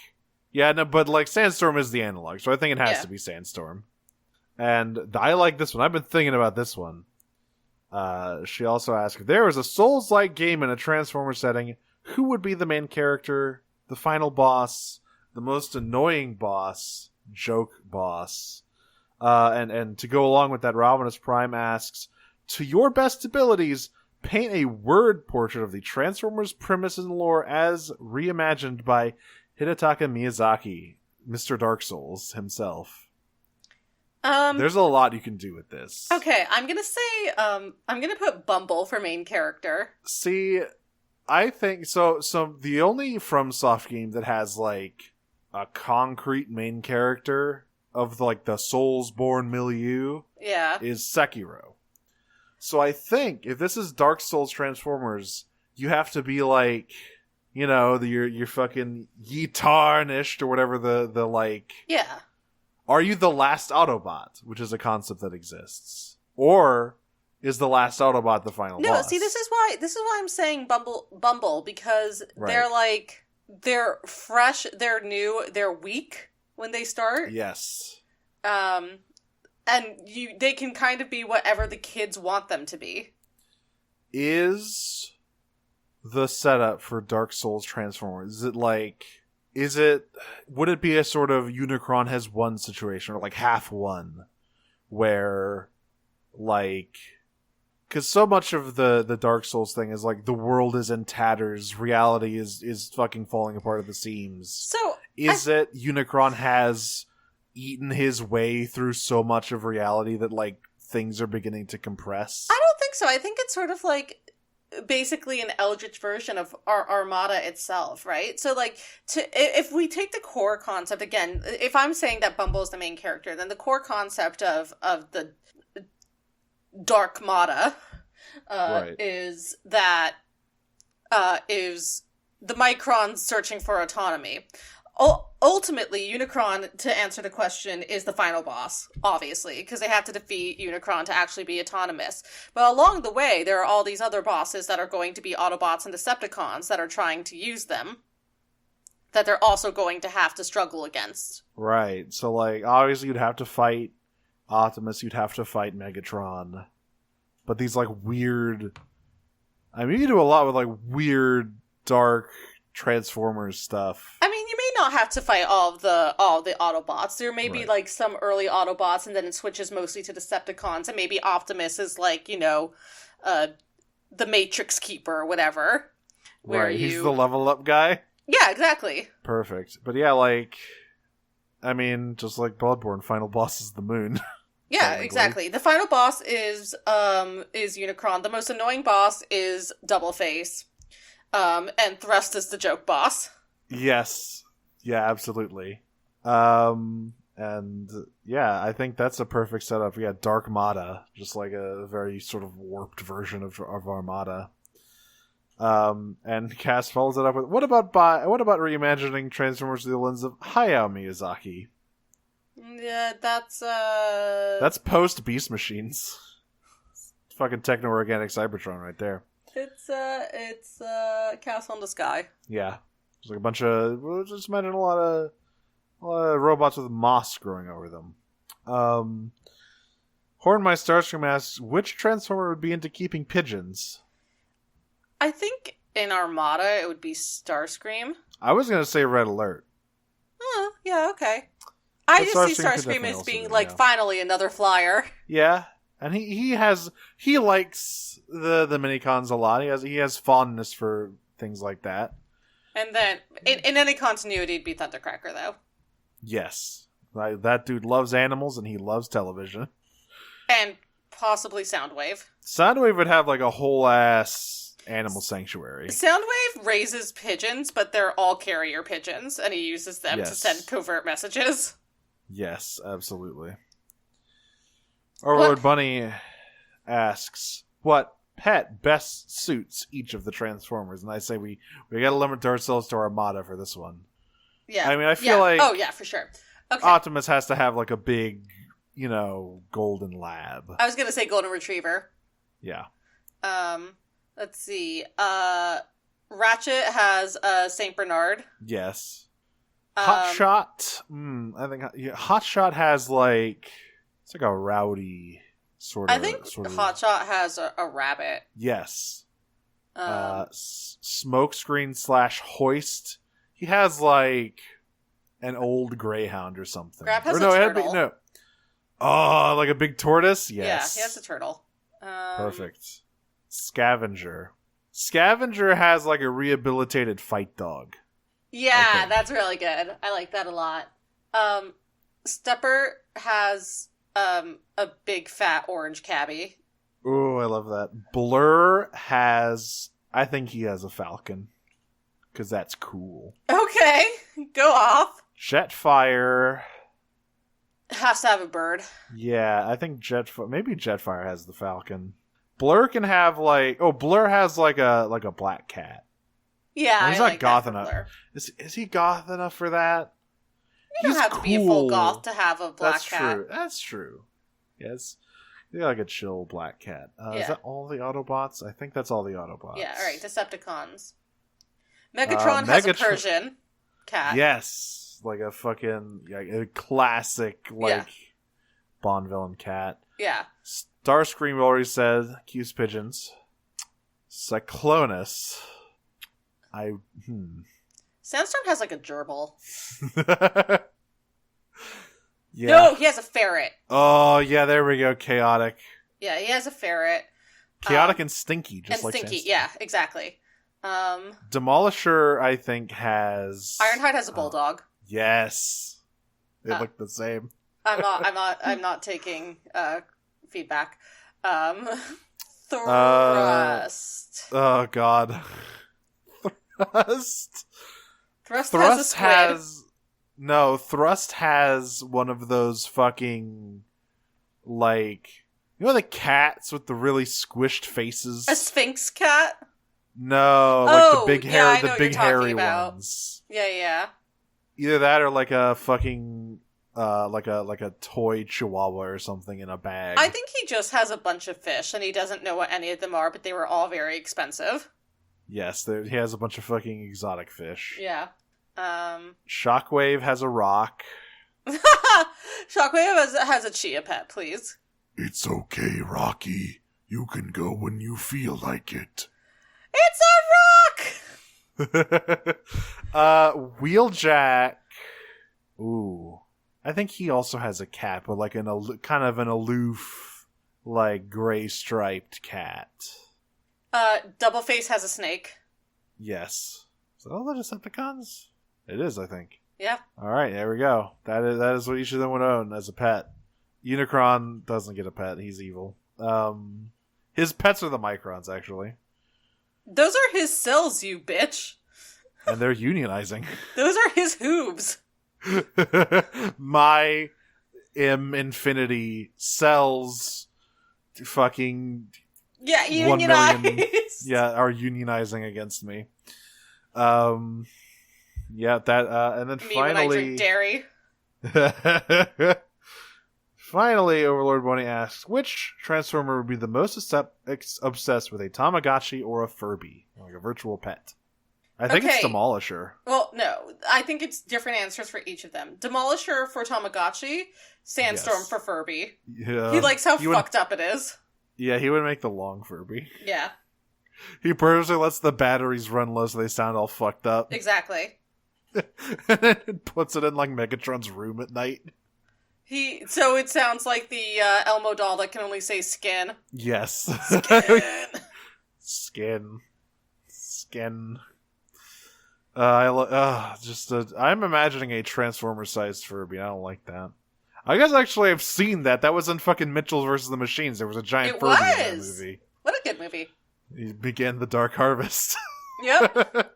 Yeah, no, but like Sandstorm is the analog, so I think it has to be Sandstorm. And I like this one. I've been thinking about this one. She also asked, if there was a Souls-like game in a Transformer setting, who would be the main character, the final boss, the most annoying boss, joke boss? And to go along with that, Ravenous Prime asks, to your best abilities, paint a word portrait of the Transformers premise and lore as reimagined by Hidetaka Miyazaki, Mr. Dark Souls himself. There's a lot you can do with this. Okay, I'm gonna put Bumble for main character. See, I think so the only FromSoft game that has like a concrete main character of like the Soulsborne milieu is Sekiro. So I think if this is Dark Souls Transformers, you have to be like, you know, you're fucking ye tarnished or whatever the like. Yeah. Are you the last Autobot, which is a concept that exists, or is the last Autobot the final boss? No, see, this is why I'm saying Bumble because they're fresh, they're new, they're weak when they start. Yes. And they can kind of be whatever the kids want them to be. Is the setup for Dark Souls Transformers, would it be a sort of Unicron has won situation, or like half won, where like, because so much of the Dark Souls thing is like the world is in tatters, reality is fucking falling apart at the seams. So it Unicron has eaten his way through so much of reality that like things are beginning to compress? I don't think so. I think it's sort of like basically an Eldritch version of our Armada itself, right? So like, if we take the core concept again, if I'm saying that Bumble is the main character, then the core concept of the Dark Mata is that is the Microns searching for autonomy. Ultimately, Unicron, to answer the question, is the final boss, obviously, because they have to defeat Unicron to actually be autonomous. But along the way, there are all these other bosses that are going to be Autobots and Decepticons that are trying to use them, that they're also going to have to struggle against. Right. So, like, obviously you'd have to fight Optimus, you'd have to fight Megatron. But these, like, weird... I mean, you do a lot with, like, weird, dark Transformers stuff. I mean, you may not have to fight all of the Autobots. There may be like some early Autobots, and then it switches mostly to Decepticons, and maybe Optimus is like, you know, the Matrix Keeper or whatever. He's the level up guy. Yeah, exactly. Perfect. But yeah, like, I mean, just like Bloodborne, final boss is the moon. Yeah, exactly. The final boss is Unicron. The most annoying boss is Doubleface. And Thrust is the joke boss. Yes. Yeah, absolutely. And yeah, I think that's a perfect setup. We got Dark Mata, just like a very sort of warped version of Armada. And Cass follows it up with, what about reimagining Transformers through the lens of Hayao Miyazaki? Yeah, that's post Beast Machines. It's fucking techno-organic Cybertron right there. It's Castle in the Sky. Yeah. There's like a bunch of, just imagine a lot of robots with moss growing over them. Horn My Starscream asks, which Transformer would be into keeping pigeons? I think in Armada, it would be Starscream. I was gonna say Red Alert. Oh, yeah, okay. I But just see Starscream could Starscream definitely as also being be, like, yeah. finally another flyer. Yeah, and he likes the minicons a lot. He has fondness for things like that. And then, in any continuity, it'd be Thundercracker, though. Yes, like, that dude loves animals and he loves television. And possibly Soundwave. Soundwave would have like a whole ass animal sanctuary. Soundwave raises pigeons, but they're all carrier pigeons, and he uses them to Yes. send covert messages. Yes, absolutely. Overlord Bunny asks, what pet best suits each of the Transformers? And I say we gotta limit ourselves to Armada for this one. Yeah. I mean, I feel like Oh, yeah, for sure. Okay. Optimus has to have like a big, golden lab. I was gonna say Golden Retriever. Yeah. Let's see. Ratchet has Saint Bernard. Yes. Hotshot. I think Hotshot has like it's like a rowdy sort of. I think Hotshot has a rabbit. Yes. Smokescreen / Hoist. He has like an old greyhound or something. Grab has or a no, turtle. no. Oh, like a big tortoise? Yes. Yeah, he has a turtle. Perfect. Scavenger. Scavenger has like a rehabilitated fight dog. Yeah, Okay. that's really good. I like that a lot. Stepper has a big fat orange cabbie. Oh, I love that. Blur has... I think he has a falcon. Because that's cool. Okay, go off. Jetfire... Has to have a bird. Yeah, I think maybe Jetfire has the falcon. Blur can have like... Oh, Blur has like a black cat. Yeah, He's I not like goth that for enough. Blur. Is he goth enough for that? You don't He's have to be a full cool. goth to have a black That's cat. true. That's true. Yes. Yeah, like a chill black cat. Yeah. Is that all the Autobots? I think that's all the Autobots. Yeah, alright, Decepticons. Megatron has a Megatron- Persian cat. Yes. Like a fucking a classic Bond villain cat. Yeah. Starscream already said Q's pigeons. Cyclonus. Sandstorm has like a gerbil. Yeah. No, he has a ferret. Oh, yeah, there we go. Chaotic. Yeah, he has a ferret. Chaotic and Stinky, just and like Stinky, Sandstorm. yeah, exactly. Demolisher, I think, has... Ironhide has a bulldog. Yes. They look the same. I'm not taking feedback. Thrust. Oh, God. Thrust. Thrust has a squid. No, Thrust has one of those fucking, the cats with the really squished faces? A sphinx cat? No, Oh, the big yeah, hair, I know the what big you're talking hairy about. ones. Yeah. Either that or like a fucking, like a toy chihuahua or something in a bag. I think he just has a bunch of fish and he doesn't know what any of them are, but they were all very expensive. Yes, he has a bunch of fucking exotic fish. Yeah. Shockwave has a rock. Shockwave has a chia pet, please. It's okay, Rocky. You can go when you feel like it. It's a rock! Wheeljack. Ooh. I think he also has a cat, but like kind of an aloof, like gray striped cat. Doubleface has a snake. Yes. Is that all the Decepticons? It is, I think. Yeah. Alright, there we go. That is what each of them would own as a pet. Unicron doesn't get a pet, he's evil. His pets are the Microns, actually. Those are his cells, you bitch. And they're unionizing. Those are his hooves. My Infinity cells fucking Yeah, 1 million. unionized. Yeah, are unionizing against me. Yeah, that and then Me when I drink finally dairy. finally Overlord Bunny asks, which Transformer would be the most obsessed with a Tamagotchi or a Furby? Like a virtual pet. I think it's Okay. Demolisher. Well, no. I think it's different answers for each of them. Demolisher for Tamagotchi, Sandstorm Yes. for Furby. Yeah. He likes how He would- fucked up it is. Yeah, he would make the long Furby. Yeah. He purposely lets the batteries run low so they sound all fucked up. Exactly. And then puts it in like Megatron's room at night. So it sounds like the Elmo doll that can only say skin. Yes. Skin. Skin. I'm imagining a Transformer-sized Furby. I don't like that. I guess actually I've seen that. That was in fucking Mitchell vs. the Machines. There was a giant Furby in that movie. What a good movie. He began the Dark Harvest. Yep.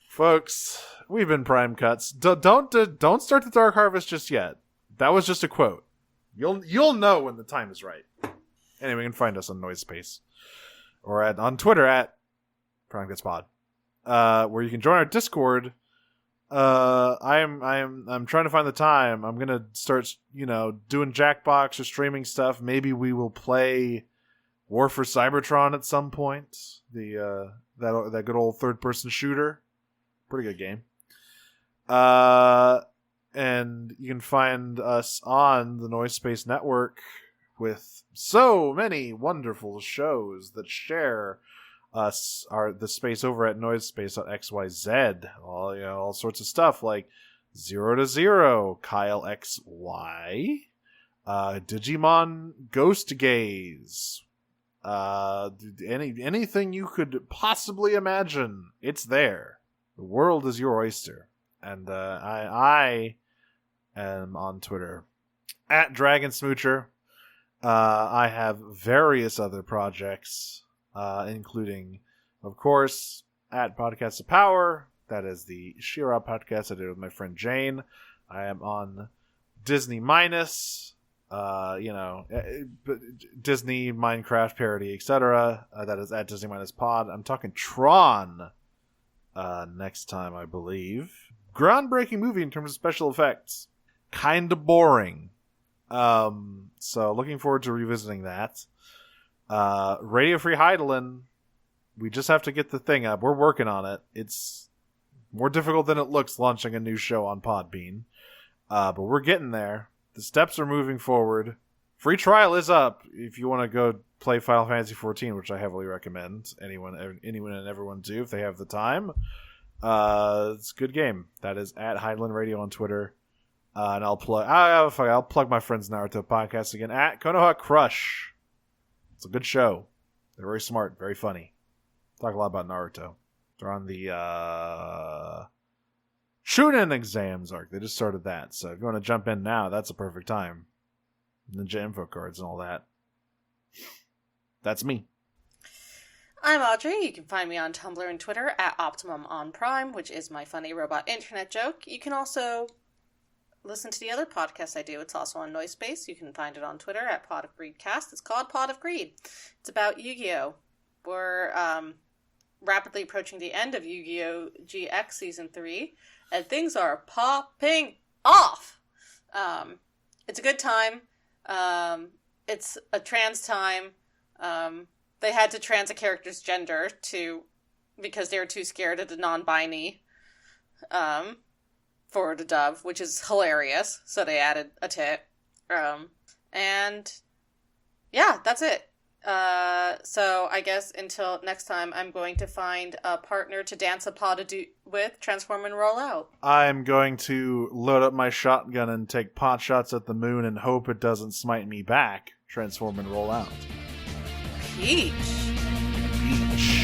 Folks, we've been Prime Cuts. Don't start the Dark Harvest just yet. That was just a quote. You'll know when the time is right. Anyway, you can find us on Noise Space or on Twitter at Prime Cuts Pod, where you can join our Discord. I'm trying to find the time. I'm gonna start, doing Jackbox or streaming stuff. Maybe we will play War for Cybertron at some point. The that good old third-person shooter, pretty good game. And you can find us on the Noise Space Network with so many wonderful shows that share the space over at noisespace.xyz. All sorts of stuff like 0 to 0, Kyle XY, Digimon Ghost Gaze, anything you could possibly imagine, it's there. The world is your oyster. And I am on Twitter at Dragon Smoocher. I have various other projects, including, of course, at Podcast of Power. That is the She-Ra podcast I did with my friend Jane. I am on Disney Minus, Disney, Minecraft parody, etc. That is at Disney Minus Pod. I'm talking Tron next time, I believe. Groundbreaking movie in terms of special effects. Kinda boring. So looking forward to revisiting that. Radio Free Heidelin. We just have to get the thing up. We're working on it. It's more difficult than it looks launching a new show on Podbean. But we're getting there. The steps are moving forward. Free trial is up if you want to go play Final Fantasy XIV, which I heavily recommend anyone and everyone do if they have the time. It's a good game. That is at Heidelin Radio on Twitter. And I'll plug my friends Naruto podcast again at Konoha Crush. It's a good show. They're very smart, very funny. Talk a lot about Naruto. They're on the Chunin exams arc. They just started that. So if you want to jump in now, that's a perfect time. Ninja info cards and all that. That's me. I'm Audrey. You can find me on Tumblr and Twitter at Optimum on Prime, which is my funny robot internet joke. You can also listen to the other podcast I do. It's also on Noise Space. You can find it on Twitter at Pod of Greedcast. It's called Pod of Greed. It's about Yu-Gi-Oh! We're rapidly approaching the end of Yu-Gi-Oh! GX Season 3, and things are popping off! It's a good time. It's a trans time. They had to trans a character's gender because they were too scared of the non-binary for the dub, which is hilarious. So they added a tit. And yeah, that's it. So I guess until next time, I'm going to find a partner to dance a pod with, transform and roll out. I'm going to load up my shotgun and take pot shots at the moon and hope it doesn't smite me back. Transform and roll out. Peach. Peach.